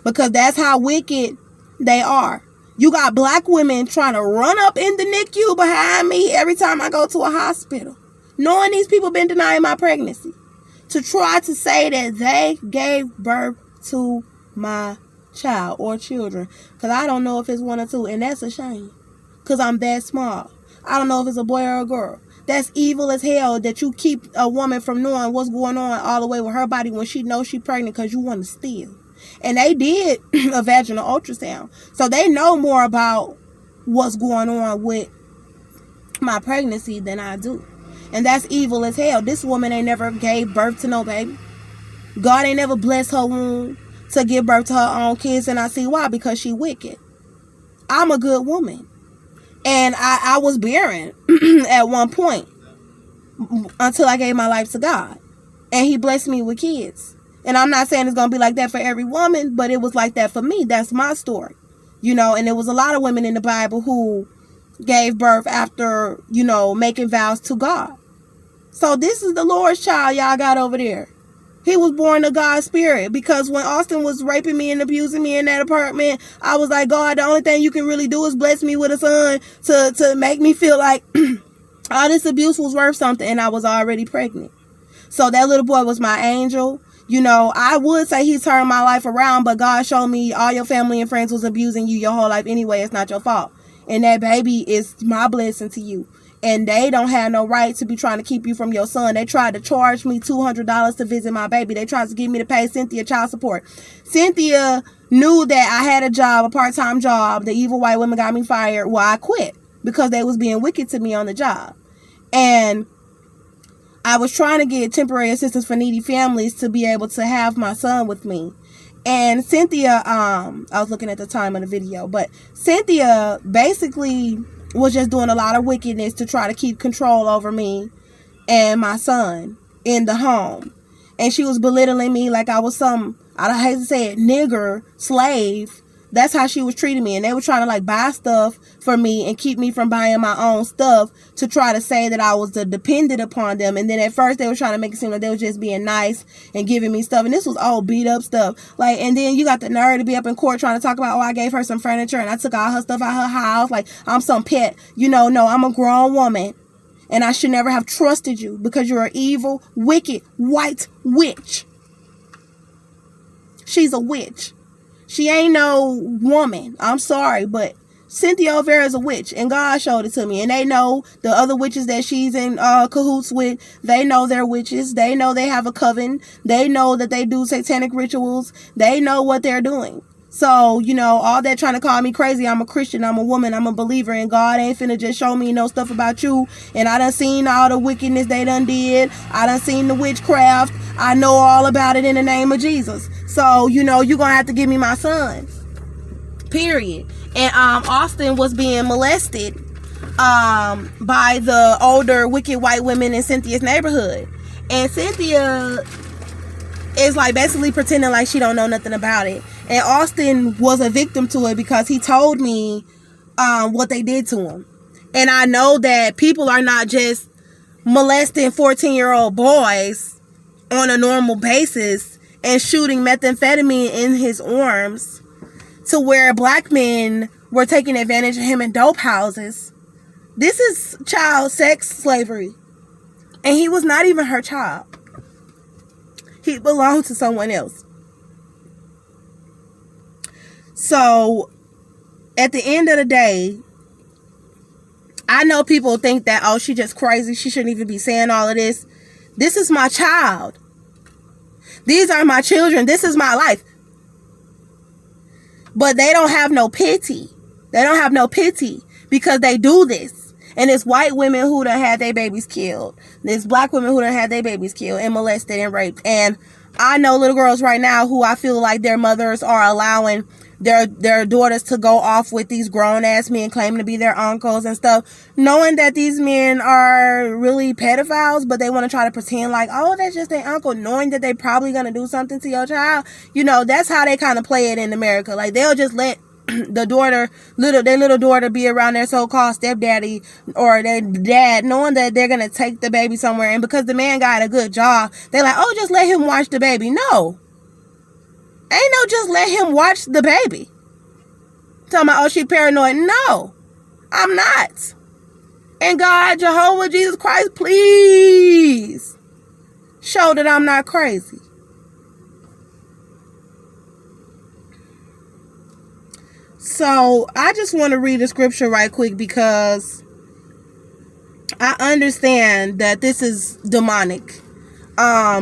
Because that's how wicked they are. You got black women trying to run up in the NICU behind me every time I go to a hospital, knowing these people been denying my pregnancy, to try to say that they gave birth to my child or children, because I don't know if it's one or two, and that's a shame, because I'm that small. I don't know if it's a boy or a girl. That's evil as hell, that you keep a woman from knowing what's going on all the way with her body when she knows she's pregnant, because you want to steal. And they did a vaginal ultrasound, so they know more about what's going on with my pregnancy than I do. And that's evil as hell. This woman ain't never gave birth to no baby. God ain't never blessed her womb to give birth to her own kids, and I see why, because she wicked. I'm a good woman, and I was barren at one point until I gave my life to God, and he blessed me with kids. And I'm not saying it's gonna be like that for every woman, but it was like that for me. That's my story, and there was a lot of women in the Bible who gave birth after, making vows to God. So this is the Lord's child y'all got over there. He was born of God's spirit, because when Austin was raping me and abusing me in that apartment, I was like, God, the only thing you can really do is bless me with a son to make me feel like all this abuse was worth something, and I was already pregnant. So that little boy was my angel. I would say he turned my life around, but God showed me all your family and friends was abusing you your whole life anyway. It's not your fault. And that baby is my blessing to you. And they don't have no right to be trying to keep you from your son. They tried to charge me $200 to visit my baby. They tried to get me to pay Cynthia child support. Cynthia knew that I had a job, a part-time job. The evil white women got me fired. Well, I quit because they was being wicked to me on the job. And I was trying to get temporary assistance for needy families to be able to have my son with me. And Cynthia, I was looking at the time of the video, but Cynthia basically was just doing a lot of wickedness to try to keep control over me and my son in the home. And she was belittling me like I was some, I hate to say it, nigger slave. That's how she was treating me. And they were trying to like buy stuff for me and keep me from buying my own stuff, to try to say that I was dependent upon them. And then at first they were trying to make it seem like they were just being nice and giving me stuff. And this was all beat up stuff. Like, and then you got the nerve to be up in court trying to talk about, I gave her some furniture and I took all her stuff out her house. Like, I'm some pet. No, I'm a grown woman. And I should never have trusted you because you're an evil, wicked, white witch. She's a witch. She ain't no woman. I'm sorry, but Cynthia Olvera is a witch, and God showed it to me. And they know the other witches that she's in cahoots with. They know they're witches. They know they have a coven. They know that they do satanic rituals. They know what they're doing. So, all that trying to call me crazy. I'm a Christian. I'm a woman. I'm a believer. And God ain't finna just show me no stuff about you. And I done seen all the wickedness they done did. I done seen the witchcraft. I know all about it in the name of Jesus. So, you're going to have to give me my son. Period. And Austin was being molested by the older wicked white women in Cynthia's neighborhood. And Cynthia is like basically pretending like she don't know nothing about it. And Austin was a victim to it because he told me what they did to him. And I know that people are not just molesting 14-year-old boys on a normal basis and shooting methamphetamine in his arms, to where black men were taking advantage of him in dope houses. This is child sex slavery. And he was not even her child. He belonged to someone else. So, at the end of the day, I know people think that, oh, she's just crazy. She shouldn't even be saying all of this. This is my child. These are my children. This is my life. But they don't have no pity. They don't have no pity because they do this. And it's white women who done had their babies killed. There's black women who done had their babies killed and molested and raped. And I know little girls right now who I feel like their mothers are allowing their daughters to go off with these grown-ass men claiming to be their uncles and stuff, knowing that these men are really pedophiles, but they want to try to pretend like, oh, that's just their uncle, knowing that they probably going to do something to your child. You know, that's how they kind of play it in America. Like, they'll just let their little daughter be around their so-called stepdaddy or their dad, knowing that they're going to take the baby somewhere. And because the man got a good job, they're like, oh, just let him watch the baby. No. Ain't no just let him watch the baby. Talking about, oh, she paranoid. No, I'm not. And God, Jehovah, Jesus Christ, please show that I'm not crazy. So I just want to read the scripture right quick because I understand that this is demonic.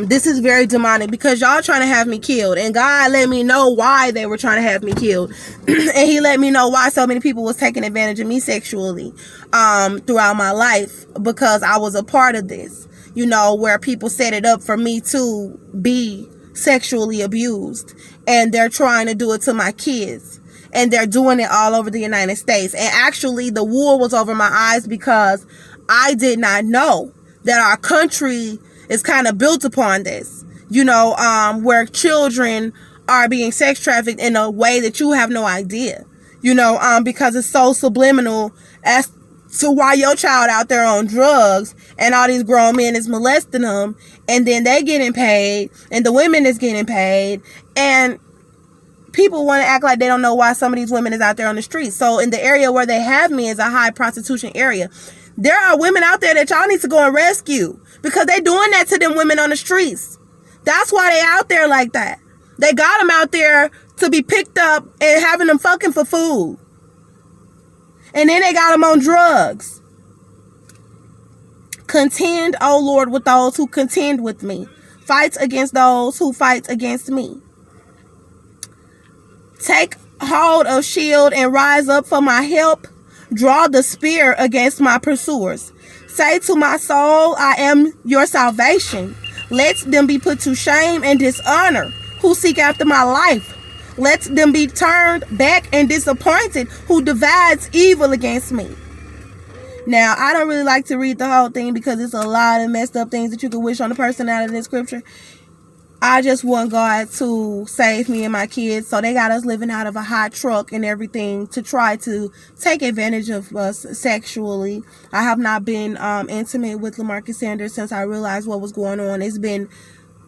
This is very demonic because y'all trying to have me killed, and God let me know why they were trying to have me killed. And he let me know why so many people was taking advantage of me sexually throughout my life, because I was a part of this, you know, where people set it up for me to be sexually abused, and they're trying to do it to my kids, and they're doing it all over the United States. And actually the wool was over my eyes because I did not know that our country is kind of built upon this, you know, where children are being sex trafficked in a way that you have no idea, you know, because it's so subliminal as to why your child out there on drugs and all these grown men is molesting them, and then they getting paid and the women is getting paid, and people want to act like they don't know why some of these women is out there on the streets. So in the area where they have me is a high prostitution area. There are women out there that y'all need to go and rescue, because they doing that to them women on the streets. That's why they out there like that. They got them out there to be picked up and having them fucking for food. And then they got them on drugs. Contend, O Lord, with those who contend with me. Fight against those who fight against me. Take hold of shield and rise up for my help. Draw the spear against my pursuers. Say to my soul, I am your salvation. Let them be put to shame and dishonor who seek after my life. Let them be turned back and disappointed who divides evil against me. Now, I don't really like to read the whole thing because it's a lot of messed up things that you could wish on the person out of this scripture. I just want God to save me and my kids. So they got us living out of a hot truck and everything to try to take advantage of us sexually. I have not been intimate with LaMarcus Sanders since I realized what was going on. It's been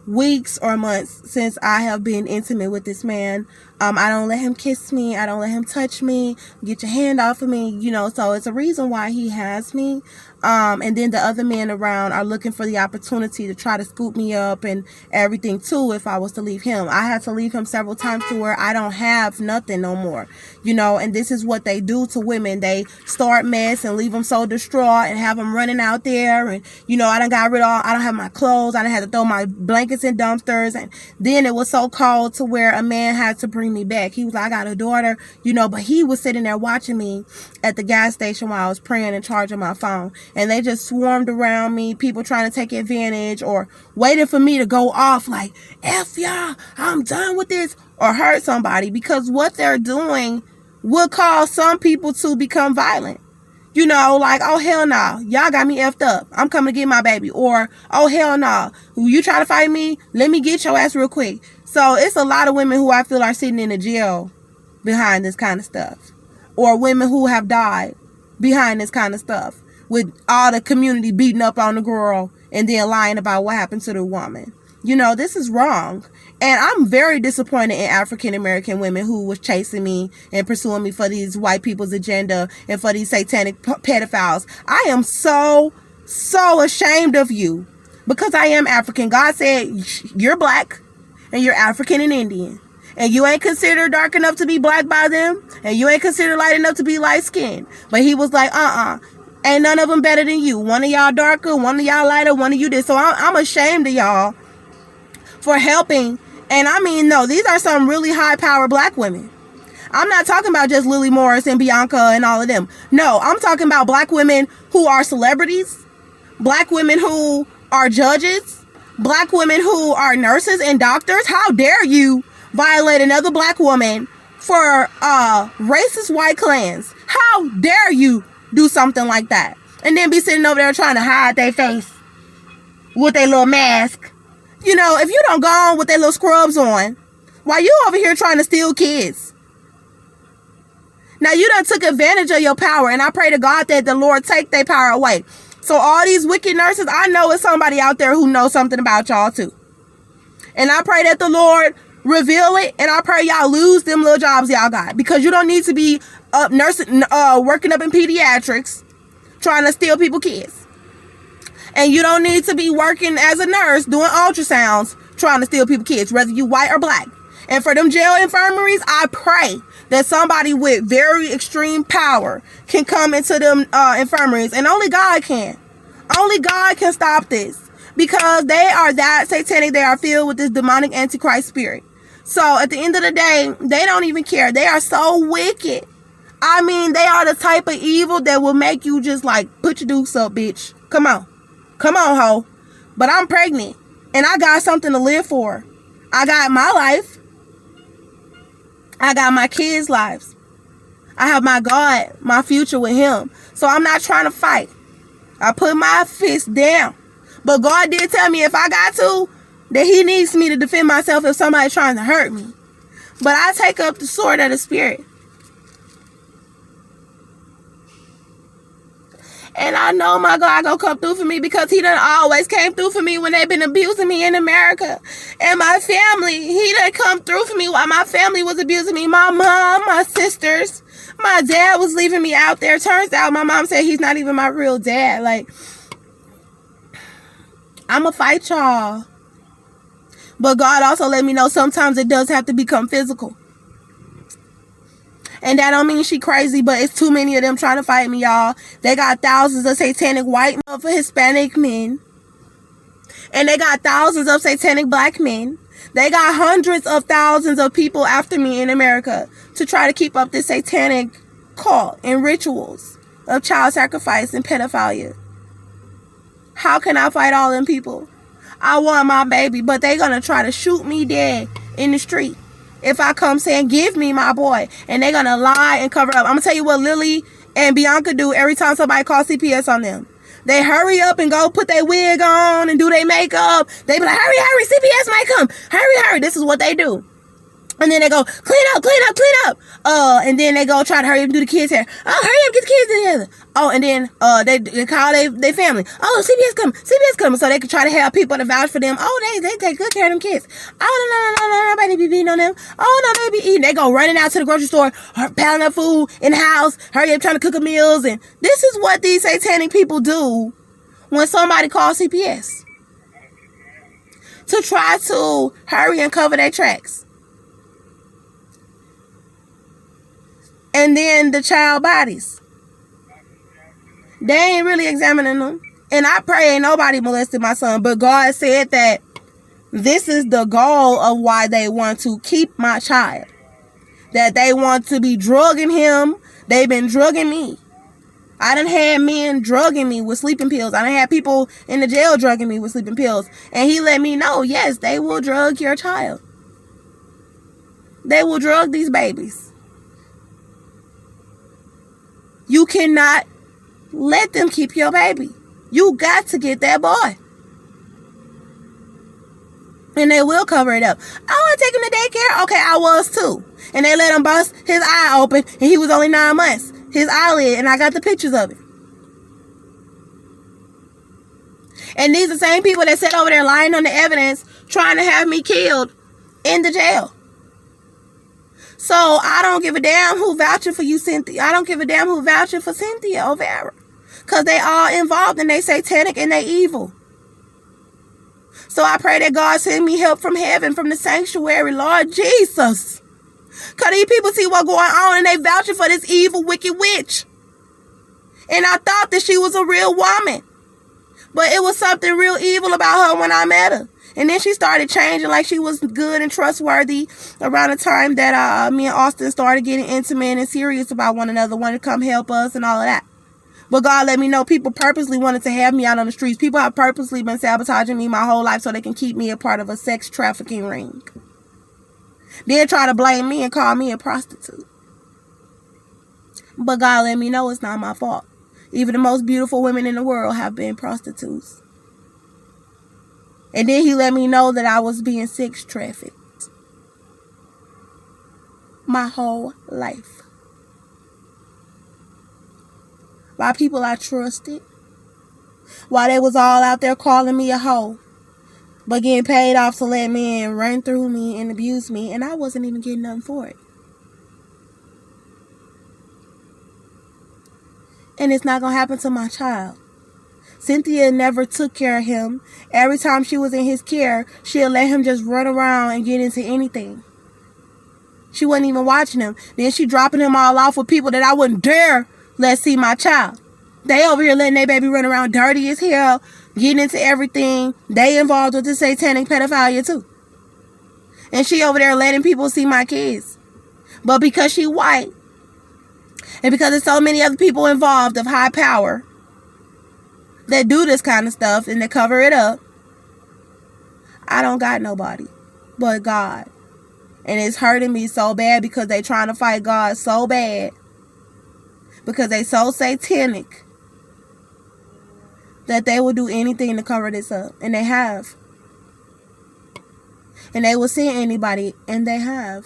weeks or months since I have been intimate with this man. I don't let him kiss me. I don't let him touch me. Get your hand off of me. You know, so it's a reason why he has me. And then the other men around are looking for the opportunity to try to scoop me up and everything too if I was to leave him. I had to leave him several times to where I don't have nothing no more. You know, and this is what they do to women. They start mess and leave them so distraught and have them running out there. And, you know, I don't have my clothes. I done had to throw my blankets in dumpsters. And then it was so cold to where a man had to bring me back. He was like, I got a daughter, you know, but he was sitting there watching me at the gas station while I was praying and charging my phone. And they just swarmed around me, people trying to take advantage or waiting for me to go off like, F y'all, I'm done with this, or hurt somebody, because what they're doing will cause some people to become violent. You know, like, oh, hell no. Y'all got me effed up. I'm coming to get my baby. Or, oh, hell no. You try to fight me? Let me get your ass real quick. So, it's a lot of women who I feel are sitting in the jail behind this kind of stuff. Or women who have died behind this kind of stuff. With all the community beating up on the girl and then lying about what happened to the woman. You know, this is wrong. And I'm very disappointed in African American women who was chasing me and pursuing me for these white people's agenda and for these satanic pedophiles. I am so ashamed of you because I am African. God said you're black and you're African and Indian. And you ain't considered dark enough to be black by them. And you ain't considered light enough to be light skinned. But he was like, ain't none of them better than you. One of y'all darker, one of y'all lighter, one of you this. So I'm ashamed of y'all for helping. And I mean, no, these are some really high-powered black women. I'm not talking about just Lily Morris and Bianca and all of them. No, I'm talking about black women who are celebrities, black women who are judges, black women who are nurses and doctors. How dare you violate another black woman for racist white clans? How dare you do something like that? And then be sitting over there trying to hide their face with their little mask. You know, if you don't go on with their little scrubs on, while you over here trying to steal kids. Now, you done took advantage of your power, and I pray to God that the Lord take their power away. So all these wicked nurses, I know it's somebody out there who knows something about y'all too. And I pray that the Lord reveal it, and I pray y'all lose them little jobs y'all got. Because you don't need to be up nursing, working up in pediatrics, trying to steal people's kids. And you don't need to be working as a nurse doing ultrasounds trying to steal people's kids, whether you white or black. And for them jail infirmaries, I pray that somebody with very extreme power can come into them infirmaries. And only God can. Only God can stop this. Because they are that satanic. They are filled with this demonic antichrist spirit. So at the end of the day, they don't even care. They are so wicked. I mean, they are the type of evil that will make you just like, put your dukes up, bitch. Come on. Come on, ho. But I'm pregnant. And I got something to live for. I got my life. I got my kids' lives. I have my God, my future with him. So I'm not trying to fight. I put my fist down. But God did tell me if I got to, that he needs me to defend myself if somebody's trying to hurt me. But I take up the sword of the spirit. And I know my God gonna come through for me because he done always came through for me when they've been abusing me in America. And my family, he done come through for me while my family was abusing me. My mom, my sisters, my dad was leaving me out there. Turns out my mom said he's not even my real dad. Like, I'ma fight y'all. But God also let me know sometimes it does have to become physical. And that don't mean she crazy, but it's too many of them trying to fight me, y'all. They got thousands of satanic white men for Hispanic men. And they got thousands of satanic black men. They got hundreds of thousands of people after me in America to try to keep up this satanic cult and rituals of child sacrifice and pedophilia. How can I fight all them people? I want my baby, but they gonna try to shoot me dead in the street if I come saying, give me my boy. And they're going to lie and cover up. I'm going to tell you what Lily and Bianca do every time somebody calls CPS on them. They hurry up and go put their wig on and do their makeup. They be like, hurry, CPS might come. Hurry. This is what they do. And then they go, clean up. And then they go try to hurry up and do the kids' hair. Oh, hurry up, get the kids together. Oh, and then they call their family. Oh, CPS coming. So they can try to have people to vouch for them. Oh, they take good care of them kids. Oh, no, nobody be beating on them. Oh, no, they be eating. They go running out to the grocery store, piling up food in the house, hurry up trying to cook up meals. And this is what these satanic people do when somebody calls CPS. To try to hurry and cover their tracks. And then the child bodies. They ain't really examining them. And I pray ain't nobody molested my son. But God said that this is the goal of why they want to keep my child. That they want to be drugging him. They've been drugging me. I done had men drugging me with sleeping pills. I done had people in the jail drugging me with sleeping pills. And he let me know, yes, they will drug your child. They will drug these babies. You cannot Let them keep your baby. You got to get that boy. And they will cover it up. I want to take him to daycare. Okay, I was too. And they let him bust his eye open, and he was only 9 months. His eyelid, and I got the pictures of it. And these are the same people that sat over there lying on the evidence, trying to have me killed in the jail. So I don't give a damn who vouching for you, Cynthia. I don't give a damn who vouching for Cynthia Olvera. Because they all involved and they satanic and they evil. So I pray that God send me help from heaven, from the sanctuary, Lord Jesus. Because these people see what's going on and they vouching for this evil, wicked witch. And I thought that she was a real woman. But it was something real evil about her when I met her. And then she started changing like she was good and trustworthy around the time that me and Austin started getting intimate and serious about one another, wanted to come help us and all of that. But God let me know people purposely wanted to have me out on the streets. People have purposely been sabotaging me my whole life so they can keep me a part of a sex trafficking ring. Then try to blame me and call me a prostitute. But God let me know it's not my fault. Even the most beautiful women in the world have been prostitutes. And then he let me know that I was being sex trafficked. My whole life. By people I trusted. While they was all out there calling me a hoe. But getting paid off to let men run through me and abuse me. And I wasn't even getting nothing for it. And it's not going to happen to my child. Cynthia never took care of him. Every time she was in his care, she'll let him just run around and get into anything. She wasn't even watching him. Then she dropping him all off with people that I wouldn't dare let see my child. They over here letting their baby run around dirty as hell, getting into everything. They involved with the satanic pedophilia too. And she over there letting people see my kids. But because she white, and because there's so many other people involved of high power that do this kind of stuff and that cover it up, I don't got nobody but God. And it's hurting me so bad because they trying to fight God so bad. Because they so satanic that they will do anything to cover this up. And they have. And they will send anybody, and they have.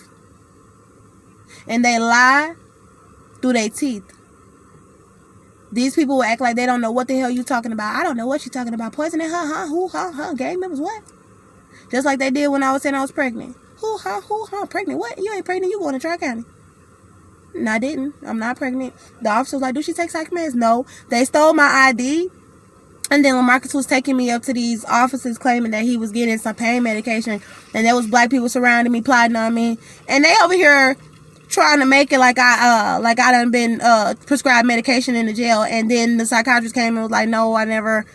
And they lie through their teeth. These people will act like they don't know what the hell you talking about. I don't know what you're talking about. Poisoning her, huh? Who, huh? Gang members, what? Just like they did when I was saying I was pregnant. Who, huh? Pregnant? What? You ain't pregnant. You going to Tri-County. No, I didn't. I'm not pregnant. The officer was like, do she take psych meds? No. They stole my ID. And then LaMarcus was taking me up to these offices claiming that he was getting some pain medication. And there was black people surrounding me, plotting on me. And they over here trying to make it like I done been prescribed medication in the jail. And then the psychiatrist came and was like, no, I never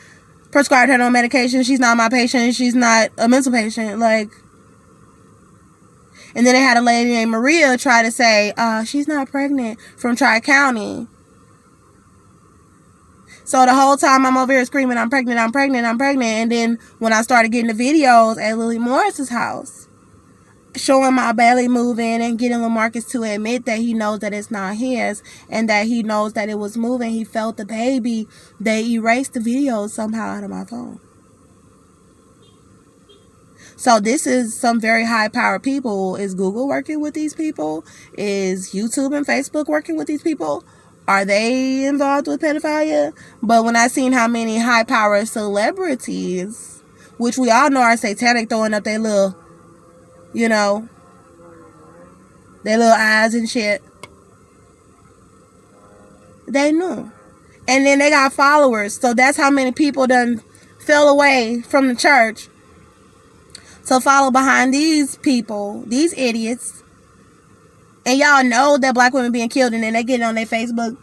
prescribed her no medication. She's not my patient. She's not a mental patient. Like, and then they had a lady named Maria try to say, she's not pregnant from Tri-County. So the whole time I'm over here screaming, I'm pregnant. And then when I started getting the videos at Lily Morris's house, showing my belly moving and getting LaMarcus to admit that he knows that it's not his and that he knows that it was moving, he felt the baby, they erased the videos somehow out of my phone. So this is some very high-powered people. Is Google working with these people? Is YouTube and Facebook working with these people? Are they involved with pedophilia? But when I seen how many high-powered celebrities, which we all know are satanic, throwing up their little, you know, their little eyes and shit, they knew. And then they got followers. So that's how many people done fell away from the church to follow behind these people, these idiots. And y'all know that black women being killed, and then they get on their Facebook,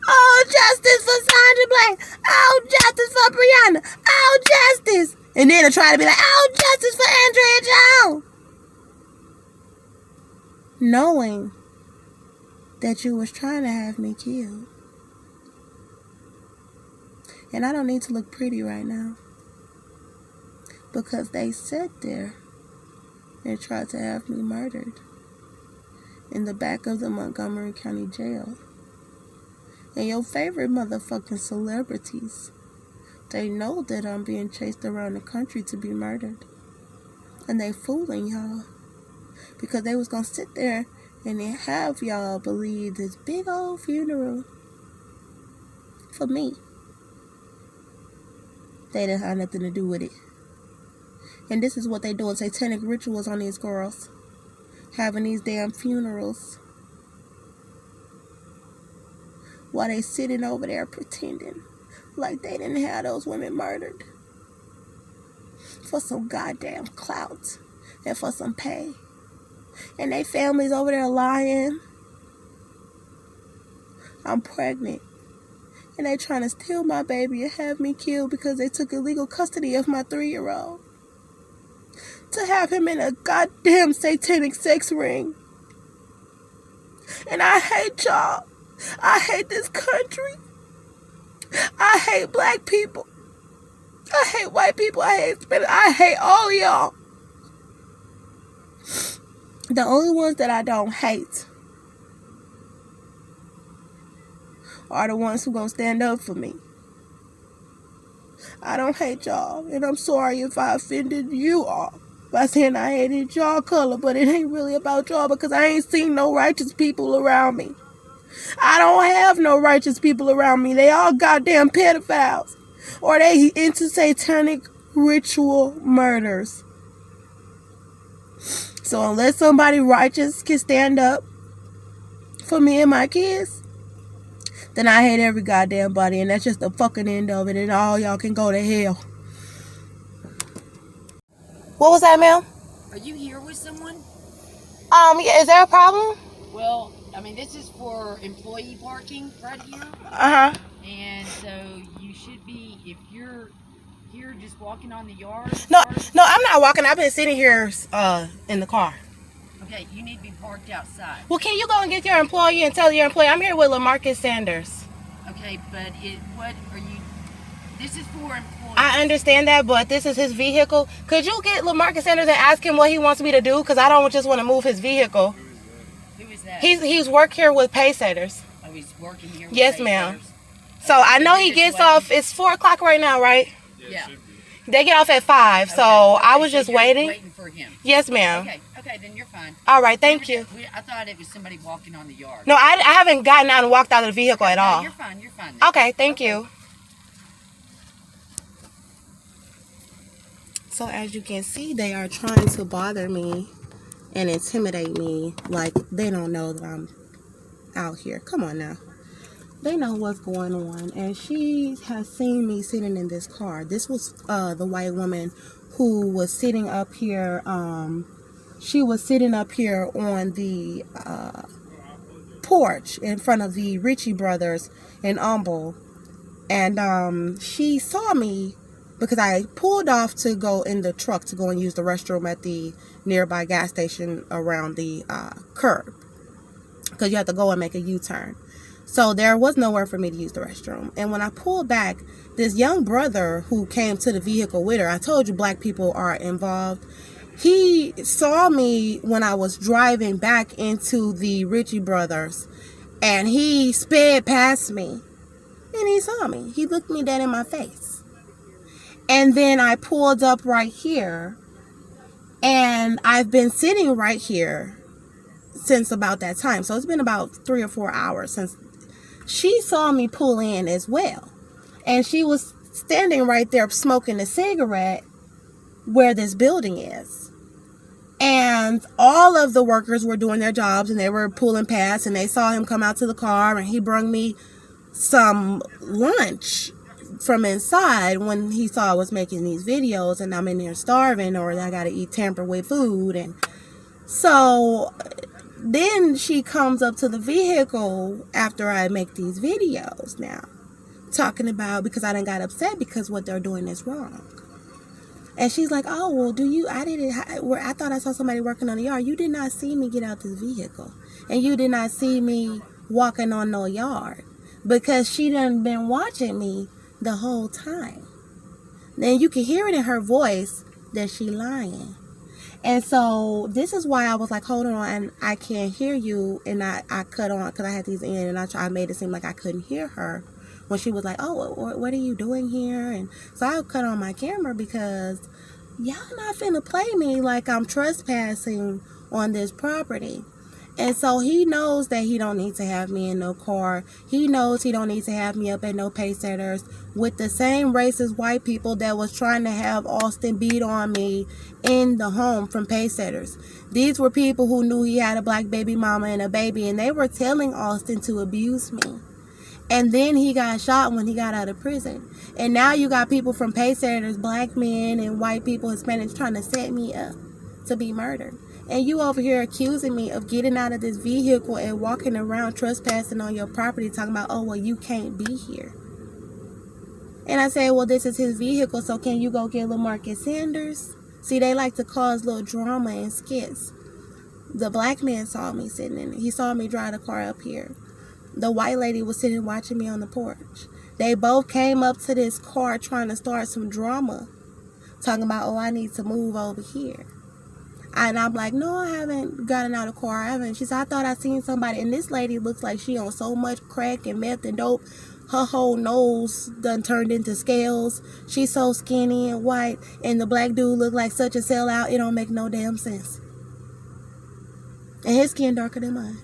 oh, justice for Sandra Bland. Oh, justice for Brianna. Oh, justice. And then they try to be like, oh, justice for Andrea Jones. Knowing that you was trying to have me killed. And I don't need to look pretty right now. Because they sat there and tried to have me murdered in the back of the Montgomery County Jail. And your favorite motherfucking celebrities, they know that I'm being chased around the country to be murdered. And they fooling y'all. Because they was gonna sit there and then have y'all believe this big old funeral for me. They didn't have nothing to do with it. And this is what they doing, satanic rituals on these girls. Having these damn funerals. While they sitting over there pretending like they didn't have those women murdered. For some goddamn clout. And for some pay. And they families over there lying. I'm pregnant. And they trying to steal my baby and have me killed because they took illegal custody of my 3-year-old. To have him in a goddamn satanic sex ring. And I hate y'all. I hate this country. I hate black people. I hate white people. I hate all of y'all. The only ones that I don't hate are the ones who gonna stand up for me. I don't hate y'all, and I'm sorry if I offended you all by saying I hated y'all color, but it ain't really about y'all because I ain't seen no righteous people around me. I don't have no righteous people around me. They all goddamn pedophiles, or they into satanic ritual murders. So unless somebody righteous can stand up for me and my kids, then I hate every goddamn body, and that's just the fucking end of it, and all y'all can go to hell. What was that, ma'am? Are you here with someone? Yeah, is there a problem? Well, I mean, this is for employee parking right here. Uh-huh. And so you should be, if you're here just walking on the yard. No, I'm not walking. I've been sitting here in the car. Okay, you need to be parked outside. Well, can you go and get your employee and tell your employee, I'm here with LaMarcus Sanders. Okay, but what are you, this is for employees. I understand that, but this is his vehicle. Could you get LaMarcus Sanders and ask him what he wants me to do? Because I don't just want to move his vehicle. Who is that? He's work here with Paysetters. Oh, he's working here with Yes, ma'am. Paysetters? So Okay, I know he gets off, it's 4 o'clock right now, right? Yeah. They get off at 5, Okay, so I okay, was so just you're waiting. For him. Yes, ma'am. Okay, then you're fine. All right, thank you. I thought it was somebody walking on the yard. No, I haven't gotten out and walked out of the vehicle at No, all. you're fine, you're fine. Okay, thank you. So as you can see, they are trying to bother me and intimidate me like they don't know that I'm out here. Come on now. They know what's going on, and she has seen me sitting in this car. This was the white woman who was sitting up here. She was sitting up here on the porch in front of the Ritchie brothers in Humble, and she saw me because I pulled off to go in the truck to go and use the restroom at the nearby gas station around the curb, because you have to go and make a U-turn. So there was nowhere for me to use the restroom. And when I pulled back, this young brother who came to the vehicle with her, I told you black people are involved. He saw me when I was driving back into the Ritchie brothers, and he sped past me, and he saw me. He looked me dead in my face. And then I pulled up right here, and I've been sitting right here since about that time. So it's been about 3 or 4 hours since she saw me pull in as well. And she was standing right there smoking a cigarette where this building is. And all of the workers were doing their jobs, and they were pulling past, and they saw him come out to the car, and he brought me some lunch from inside when he saw I was making these videos and I'm in there starving, or I gotta eat tamper with food. And so then she comes up to the vehicle after I make these videos now, talking about, because I done got upset because what they're doing is wrong. And she's like, oh, well, I thought I saw somebody working on the yard. You did not see me get out this vehicle. And you did not see me walking on no yard. Because she done been watching me the whole time. Then you can hear it in her voice that she lying. And so this is why I was like, hold on, and I can't hear you. And I cut on because I had these in, and I made it seem like I couldn't hear her when she was like, oh, what are you doing here? And so I cut on my camera because y'all not finna play me like I'm trespassing on this property. And so he knows that he don't need to have me in no car. He knows he don't need to have me up at no pay setters with the same racist white people that was trying to have Austin beat on me in the home from pay setters. These were people who knew he had a black baby mama and a baby, and they were telling Austin to abuse me. And then he got shot when he got out of prison. And now you got people from pay setters, black men and white people, Hispanics, trying to set me up to be murdered. And you over here accusing me of getting out of this vehicle and walking around trespassing on your property, talking about, oh, well, you can't be here. And I said, well, this is his vehicle, so can you go get LaMarcus Sanders? See, they like to cause little drama and skits. The black man saw me sitting in it. He saw me drive the car up here. The white lady was sitting watching me on the porch. They both came up to this car trying to start some drama, talking about, oh, I need to move over here. And I'm like, no, I haven't gotten out of the car. I haven't. She said, I thought I seen somebody. And this lady looks like she on so much crack and meth and dope. Her whole nose done turned into scales. She's so skinny and white. And the black dude looked like such a sellout. It don't make no damn sense. And his skin darker than mine.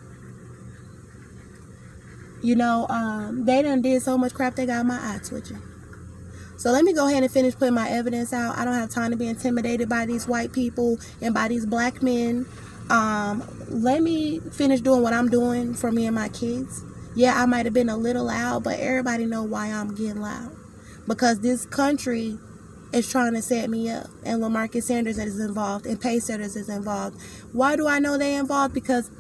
You know, they done did so much crap they got my eye twitching. So let me go ahead and finish putting my evidence out. I don't have time to be intimidated by these white people and by these black men. Let me finish doing what I'm doing for me and my kids. Yeah, I might have been a little loud, but everybody know why I'm getting loud. Because this country is trying to set me up. And LaMarcus Sanders is involved and pay setters is involved. Why do I know they involved? Because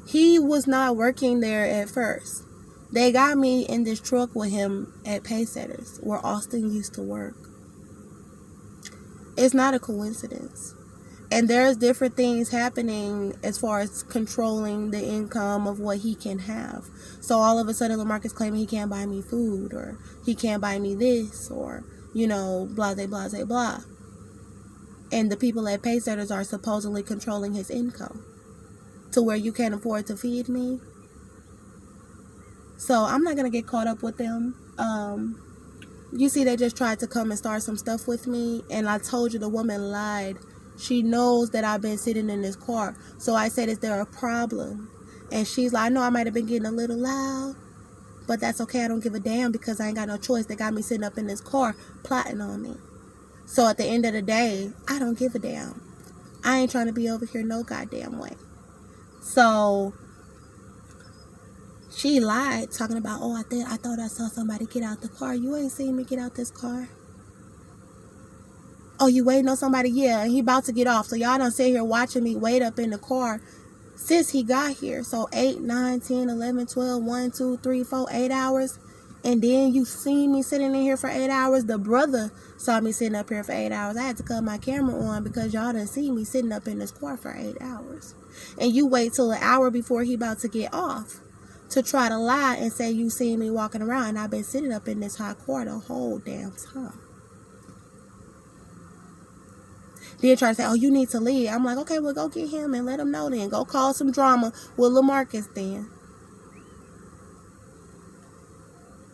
he was not working there at first. They got me in this truck with him at pay setters where Austin used to work. It's not a coincidence. And there's different things happening as far as controlling the income of what he can have. So all of a sudden LaMarcus claiming he can't buy me food, or he can't buy me this, or, you know, blah, blah, blah, blah. And the people at pay setters are supposedly controlling his income to where you can't afford to feed me. So I'm not going to get caught up with them. You see, they just tried to come and start some stuff with me. And I told you the woman lied. She knows that I've been sitting in this car. So I said, is there a problem? And she's like, I know I might have been getting a little loud, but that's okay. I don't give a damn because I ain't got no choice. They got me sitting up in this car plotting on me. So at the end of the day, I don't give a damn. I ain't trying to be over here no goddamn way. So she lied, talking about, oh, I thought I saw somebody get out the car. You ain't seen me get out this car. Oh, you waiting on somebody? Yeah, and he about to get off. So y'all done sit here watching me wait up in the car since he got here. So 8, 9, 10, 11, 12, 1, 2, 3, 4, 8 hours. And then you seen me sitting in here for 8 hours. The brother saw me sitting up here for 8 hours. I had to cut my camera on because y'all done see me sitting up in this car for 8 hours. And you wait till an hour before he about to get off to try to lie and say you seen me walking around. And I've been sitting up in this hot car the whole damn time. Then try to say, oh, you need to leave. I'm like, okay, well, go get him and let him know then. Go cause some drama with LaMarcus then.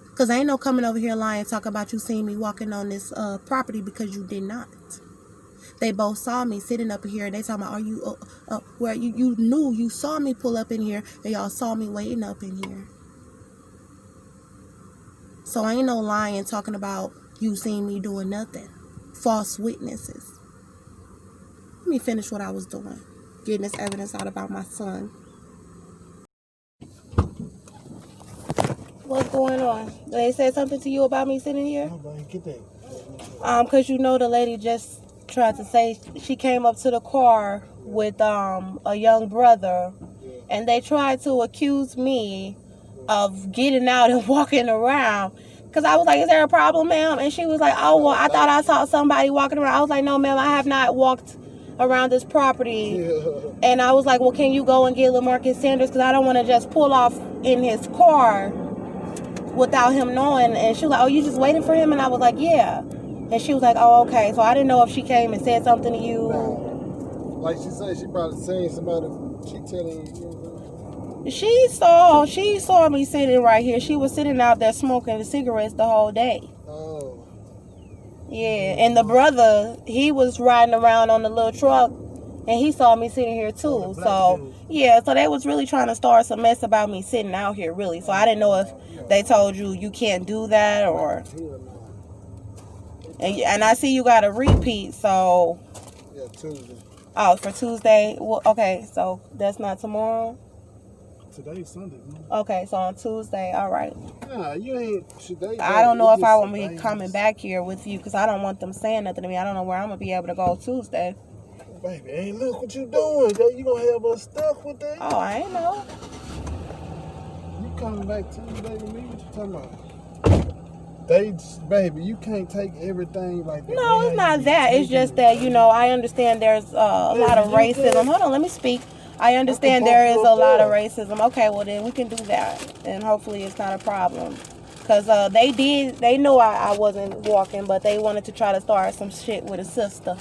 Because I ain't no coming over here lying, talk about you seeing me walking on this property, because you did not. They both saw me sitting up here. They talking about, are you, where you knew, you saw me pull up in here. And y'all saw me waiting up in here. So I ain't no lying talking about you seen me doing nothing. False witnesses. Let me finish what I was doing. Getting this evidence out about my son. What's going on? They said something to you about me sitting here? Because you know the lady just tried to say she came up to the car with a young brother, and they tried to accuse me of getting out and walking around. Because I was like, is there a problem, ma'am? And she was like, oh, well, I thought I saw somebody walking around. I was like, no, ma'am, I have not walked around this property. And I was like, well, can you go and get LaMarcus Sanders? Because I don't want to just pull off in his car without him knowing. And she was like, oh, you just waiting for him? And I was like, yeah. And she was like, oh, okay. So I didn't know if she came and said something to you. Nah. Like she said, she probably seen somebody. She telling you. She saw me sitting right here. She was sitting out there smoking the cigarettes the whole day. Oh. Yeah, and the brother, he was riding around on the little truck, and he saw me sitting here too. So, yeah, so they was really trying to start some mess about me sitting out here, really. So I didn't know if they told you can't do that or... And I see you got a repeat, so... Yeah, Tuesday. Oh, for Tuesday? Well, okay, so that's not tomorrow? Today's Sunday, man. Okay, so on Tuesday, all right. Nah, you ain't... Today, I don't know if I will be coming back here with you, because I don't want them saying nothing to me. I don't know where I'm going to be able to go Tuesday. Baby, hey, look what you doing, girl. You going to have us stuck with that? Oh, I ain't know. You coming back Tuesday to me? What you talking about? Baby, you can't take everything like that. No, it's not that. It's just that, you know, I understand there's a lot of racism. Hold on, let me speak. I understand there is a lot of racism. Okay, well, then we can do that. And hopefully it's not a problem. Because they knew I wasn't walking, but they wanted to try to start some shit with a sister.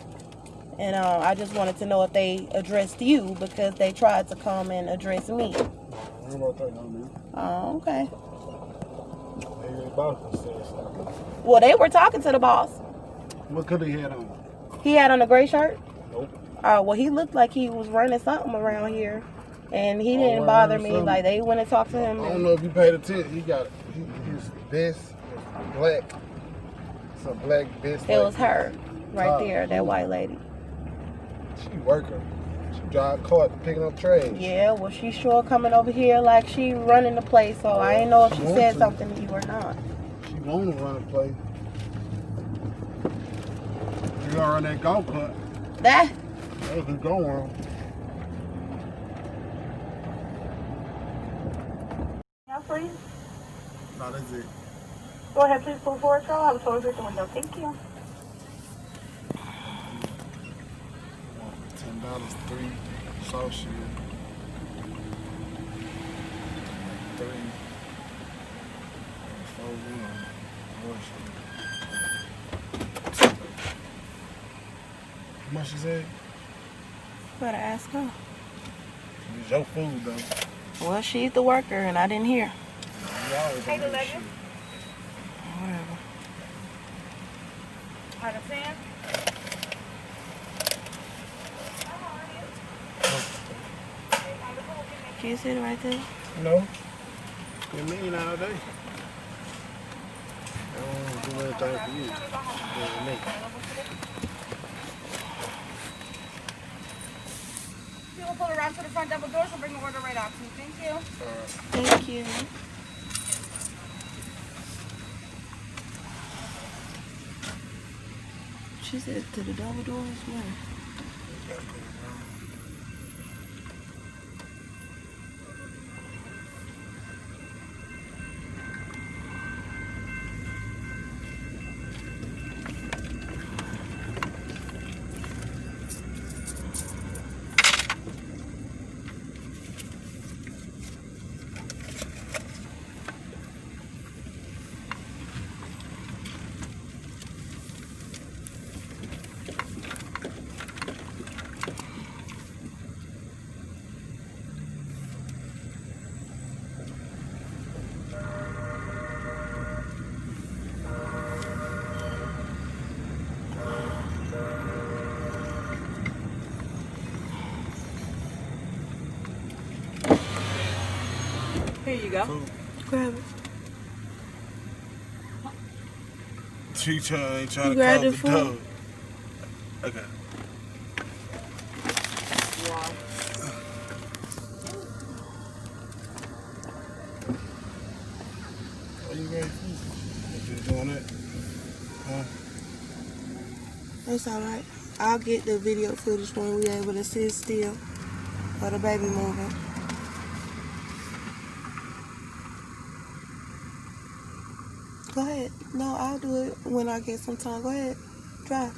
And I just wanted to know if they addressed you, because they tried to come and address me. Oh, okay. Well, they were talking to the boss. What could he had on? He had on a gray shirt? Nope. Well, he looked like he was running something around here. And he didn't bother me. Something. Like, they went and talked to him. I don't know if you paid attention. He got his vest was black. It's a black vest. It was her right there, that white lady. She working. She drive cart picking up trash. Yeah, well, she sure coming over here like she running the place. So I didn't know if she said something to you or not. She want to run the place. You gonna run that golf cart? That's who's going. Yeah, please. No, that's it. Go ahead, please pull forward, Charles. I was told the window. Thank you. $10, 3 sauce shield. 3 4 How much is that? Better ask her. It's your food, though. Well, she's the worker, and I didn't hear. Hey, the legend. Whatever. Understand? Can you sit right there? No. You're mean all day. I don't do anything for you. For me. We'll pull around to the front double doors. We'll bring the order right out to you. Thank you. Thank you. She said to the double doors. Where? Here you go. Grab it. She ain't trying to call grabbed the it for dog. Okay. Wow. Are you ready? Just doing it? Huh? That's all right. I'll get the video footage when we're able to sit still for the baby moving. Go ahead. No, I'll do it when I get some time. Go ahead. Drive.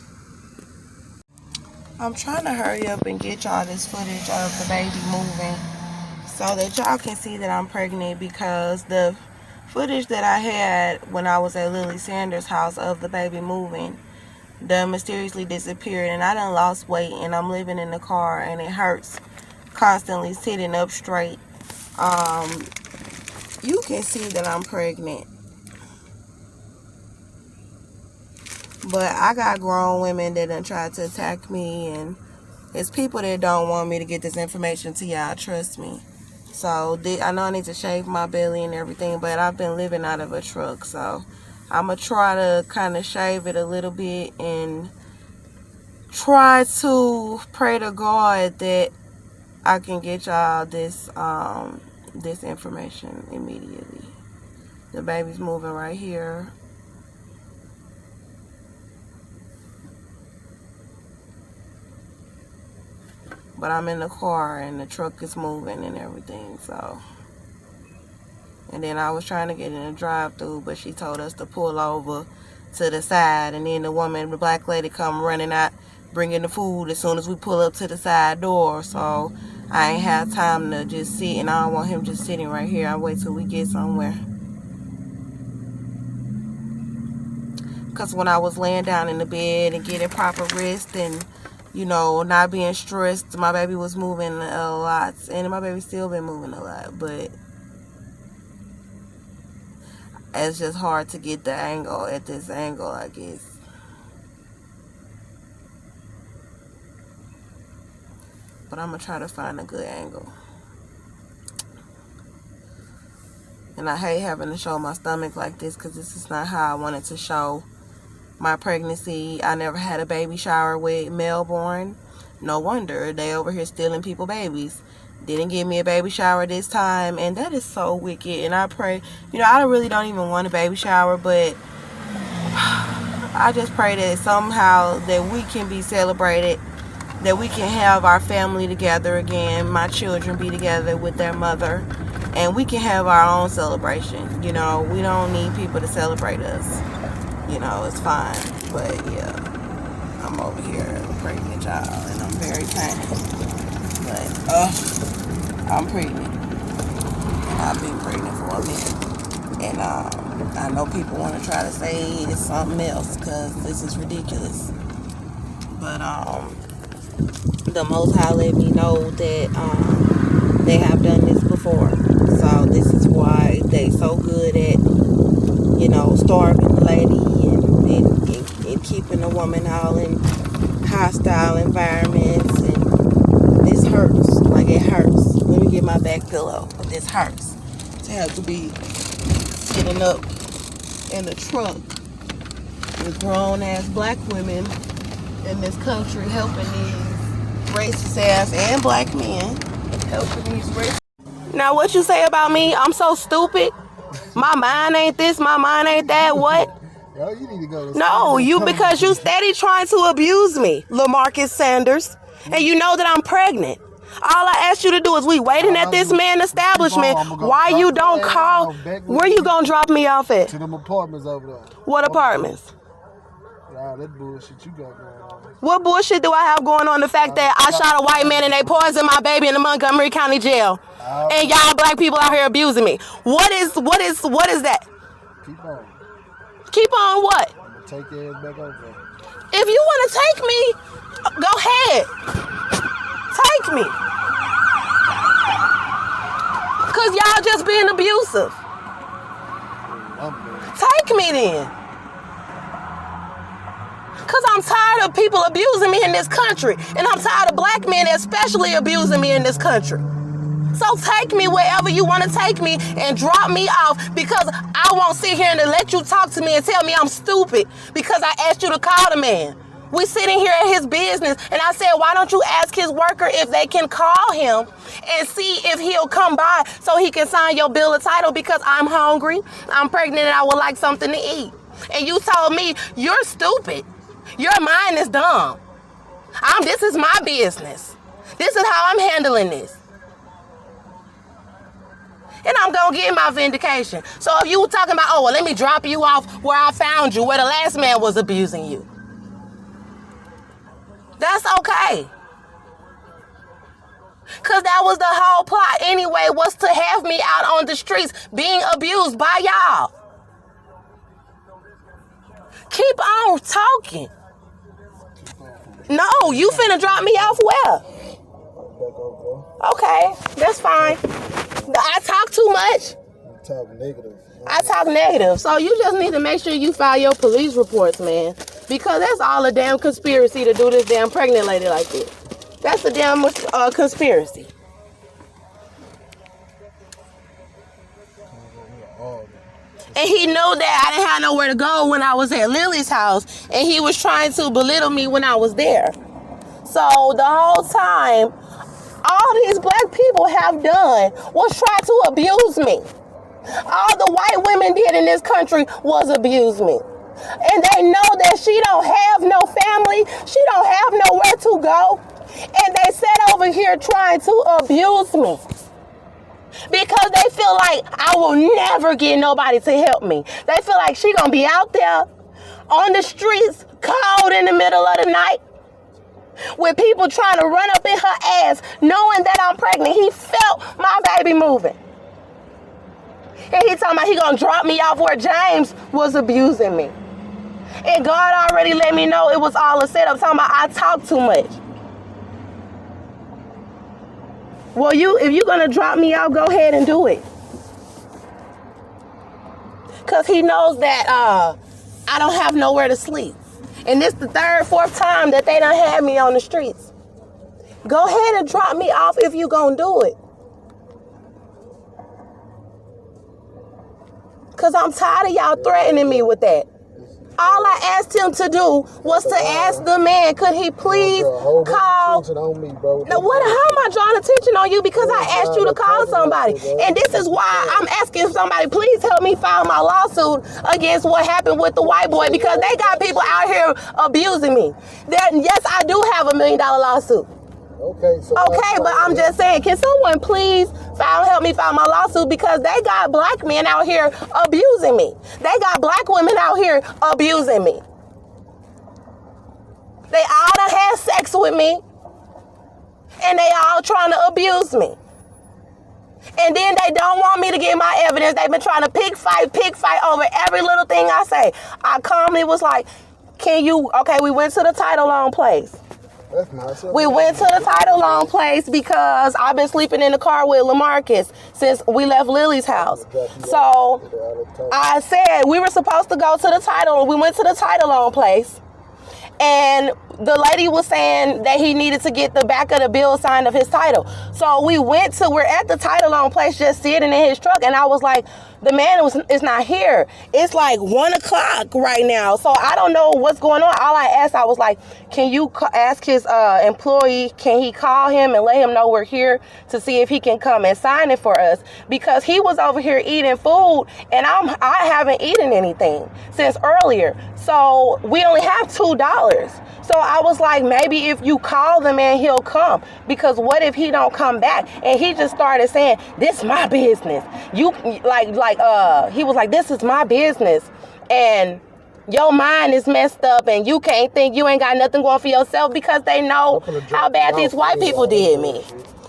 I'm trying to hurry up and get y'all this footage of the baby moving so that y'all can see that I'm pregnant, because the footage that I had when I was at Lily Sanders' house of the baby moving, done mysteriously disappeared, and I done lost weight, and I'm living in the car, and it hurts constantly sitting up straight. You can see that I'm pregnant. But I got grown women that done tried to attack me, and it's people that don't want me to get this information to y'all. Trust me. So I know I need to shave my belly and everything, but I've been living out of a truck, so I'm going to try to kind of shave it a little bit and try to pray to God that I can get y'all this this information immediately. The baby's moving right here. But I'm in the car and the truck is moving and everything, so. And then I was trying to get in a drive-through, but she told us to pull over to the side. And then the black lady come running out, bringing the food as soon as we pull up to the side door. So I ain't have time to just sit, and I don't want him just sitting right here. I wait till we get somewhere. Because when I was laying down in the bed and getting proper rest and, you know, not being stressed, my baby was moving a lot. And my baby still been moving a lot. But it's just hard to get the angle at this angle, I guess. But I'm going to try to find a good angle. And I hate having to show my stomach like this because this is not how I wanted to show my pregnancy. I never had a baby shower with Melbourne. No wonder they over here stealing people babies. Didn't give me a baby shower this time, and that is so wicked. And I pray, you know, I really don't even want a baby shower, but I just pray that somehow that we can be celebrated, that we can have our family together again, my children be together with their mother, and we can have our own celebration. You know, we don't need people to celebrate us. You know, it's fine. But yeah, I'm over here pregnant, y'all, and I'm very tiny. But I'm pregnant. And I've been pregnant for a minute. And I know people want to try to say it's something else because this is ridiculous. But the Most High let me know that they have done this before. So this is why they so good at, you know, starving the lady and keeping a woman all in hostile environments. And this hurts. Like, it hurts. Let me get my back pillow. But this hurts to have to be sitting up in the truck with grown-ass black women in this country helping these racist ass and black men helping these racist. Now, what you say about me? I'm so stupid. My mind ain't this, my mind ain't that. What? Yo, you need to go to No, you, because you steady trying to abuse me, LaMarcus Sanders. And you know that I'm pregnant. All I asked you to do is we waiting at this man establishment. Why you don't call? Where you gonna drop me off at? To them apartments over there. What apartments? Wow, that bullshit you got going on. What bullshit do I have going on? The fact that I shot a white man and they poisoned my baby in the Montgomery County jail, and y'all black people out here abusing me. What is that? Keep on. Keep on what? I'm gonna take your ass back over there. If you want to take me, go ahead. Take me. Cause y'all just being abusive. Take me then. Cause I'm tired of people abusing me in this country. And I'm tired of black men especially abusing me in this country. So take me wherever you want to take me and drop me off, because I won't sit here and let you talk to me and tell me I'm stupid because I asked you to call the man. We sitting here at his business, and I said, why don't you ask his worker if they can call him and see if he'll come by so he can sign your bill of title, because I'm hungry, I'm pregnant, and I would like something to eat. And you told me, you're stupid. Your mind is dumb. This is my business. This is how I'm handling this. And I'm going to get my vindication. So if you were talking about, oh, well, let me drop you off where I found you, where the last man was abusing you, that's okay. Because that was the whole plot anyway, was to have me out on the streets being abused by y'all. Keep on talking. No, you finna drop me off where? Back over Okay, that's fine. I talk too much. there. You talk negative. I talk negative. So you just need to make sure you file your police reports, man. Because that's all a damn conspiracy to do this damn pregnant lady like this. That's a damn conspiracy. And he knew that I didn't have nowhere to go when I was at Lily's house. And he was trying to belittle me when I was there. So the whole time, all these black people have done was try to abuse me. All the white women did in this country was abuse me. And they know that she don't have no family. She don't have nowhere to go. And they sat over here trying to abuse me. Because they feel like I will never get nobody to help me. They feel like she gonna be out there on the streets, cold in the middle of the night, with people trying to run up in her ass, knowing that I'm pregnant. He felt my baby moving. And he talking about he gonna drop me off where James was abusing me. And God already let me know it was all a setup, talking about I talk too much. Well, if you're gonna drop me out, go ahead and do it. Cause he knows that I don't have nowhere to sleep. And this the third, fourth time that they done had me on the streets. Go ahead and drop me off if you gonna do it. Cause I'm tired of y'all threatening me with that. All I asked him to do was to ask the man, could he please call? On me, bro. Now, how am I drawing attention on you? Because I asked you to call somebody. And this is why I'm asking somebody, please help me file my lawsuit against what happened with the white boy. Because they got people out here abusing me. Yes, I do have $1 million lawsuit. Okay, but I'm just saying, can someone please help me file my lawsuit? Because they got black men out here abusing me. They got black women out here abusing me. They all done had sex with me. And they all trying to abuse me. And then they don't want me to get my evidence. They've been trying to pick fight over every little thing I say. I calmly was like, we went to the title loan place. We went to the title loan place because I've been sleeping in the car with LaMarcus since we left Lily's house. So I said we were supposed to go to the title. We went to the title loan place. And the lady was saying that he needed to get the back of the bill signed of his title. So we're at the title loan place just sitting in his truck. And I was like, the man is not here. It's like 1:00 right now. So I don't know what's going on. All I asked, I was like, can you ask his employee, can he call him and let him know we're here to see if he can come and sign it for us? Because he was over here eating food and I haven't eaten anything since earlier. So we only have $2. So I was like, maybe if you call the man, he'll come. Because what if he don't come back? And he just started saying, this is my business. He was like, this is my business. And your mind is messed up and you can't think, you ain't got nothing going for yourself, because they know how bad these white people did me.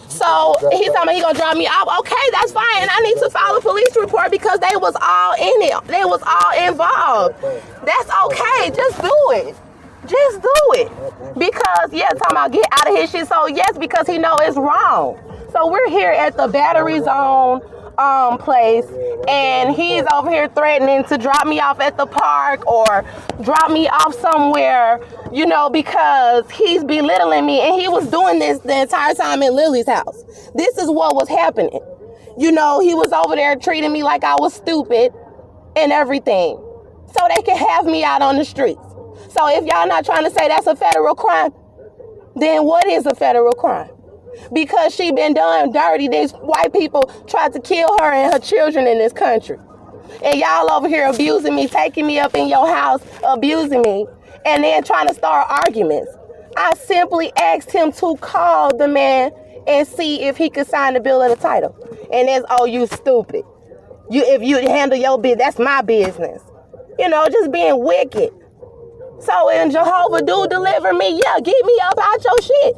So he's talking about he gonna drop me off. Okay, that's fine. And I need to file a police report because they was all in it. They was all involved. That's okay. Just do it. Just do it. Because, talking about get out of his shit. So, yes, because he know it's wrong. So, we're here at the Battery Zone place, and he's over here threatening to drop me off at the park or drop me off somewhere, because he's belittling me. And he was doing this the entire time in Lily's house. This is what was happening. He was over there treating me like I was stupid and everything. So they can have me out on the streets. So if y'all not trying to say that's a federal crime, then what is a federal crime? Because she been done dirty. These white people tried to kill her and her children in this country. And y'all over here abusing me, taking me up in your house, abusing me, and then trying to start arguments. I simply asked him to call the man and see if he could sign the bill of the title. And that's, you stupid. If you handle your business, that's my business. Just being wicked. So in Jehovah do deliver me, get me up out your shit.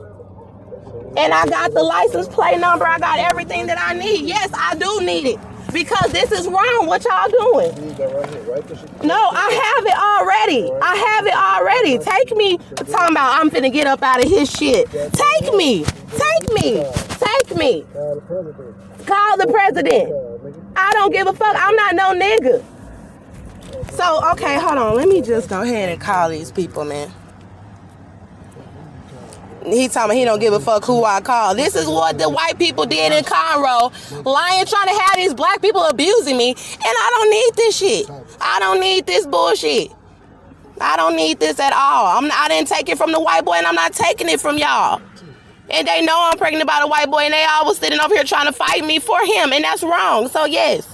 And I got the license plate number. I got everything that I need. Yes, I do need it. Because this is wrong what y'all doing. You need that right here, right? No, I have it already. I have it already. Take me. Talking about I'm finna get up out of his shit. Take me. Take me. Take me. Call the president. I don't give a fuck. I'm not no nigga. So, okay, hold on. Let me just go ahead and call these people, man. He talking about he don't give a fuck who I call. This is what the white people did in Conroe. Lying, trying to have these black people abusing me. And I don't need this shit. I don't need this bullshit. I don't need this at all. I didn't take it from the white boy, and I'm not taking it from y'all. And they know I'm pregnant by a white boy, and they all was sitting over here trying to fight me for him, and that's wrong. So, yes.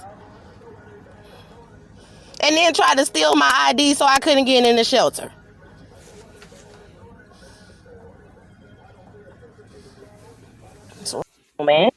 And then tried to steal my ID so I couldn't get in the shelter. Man.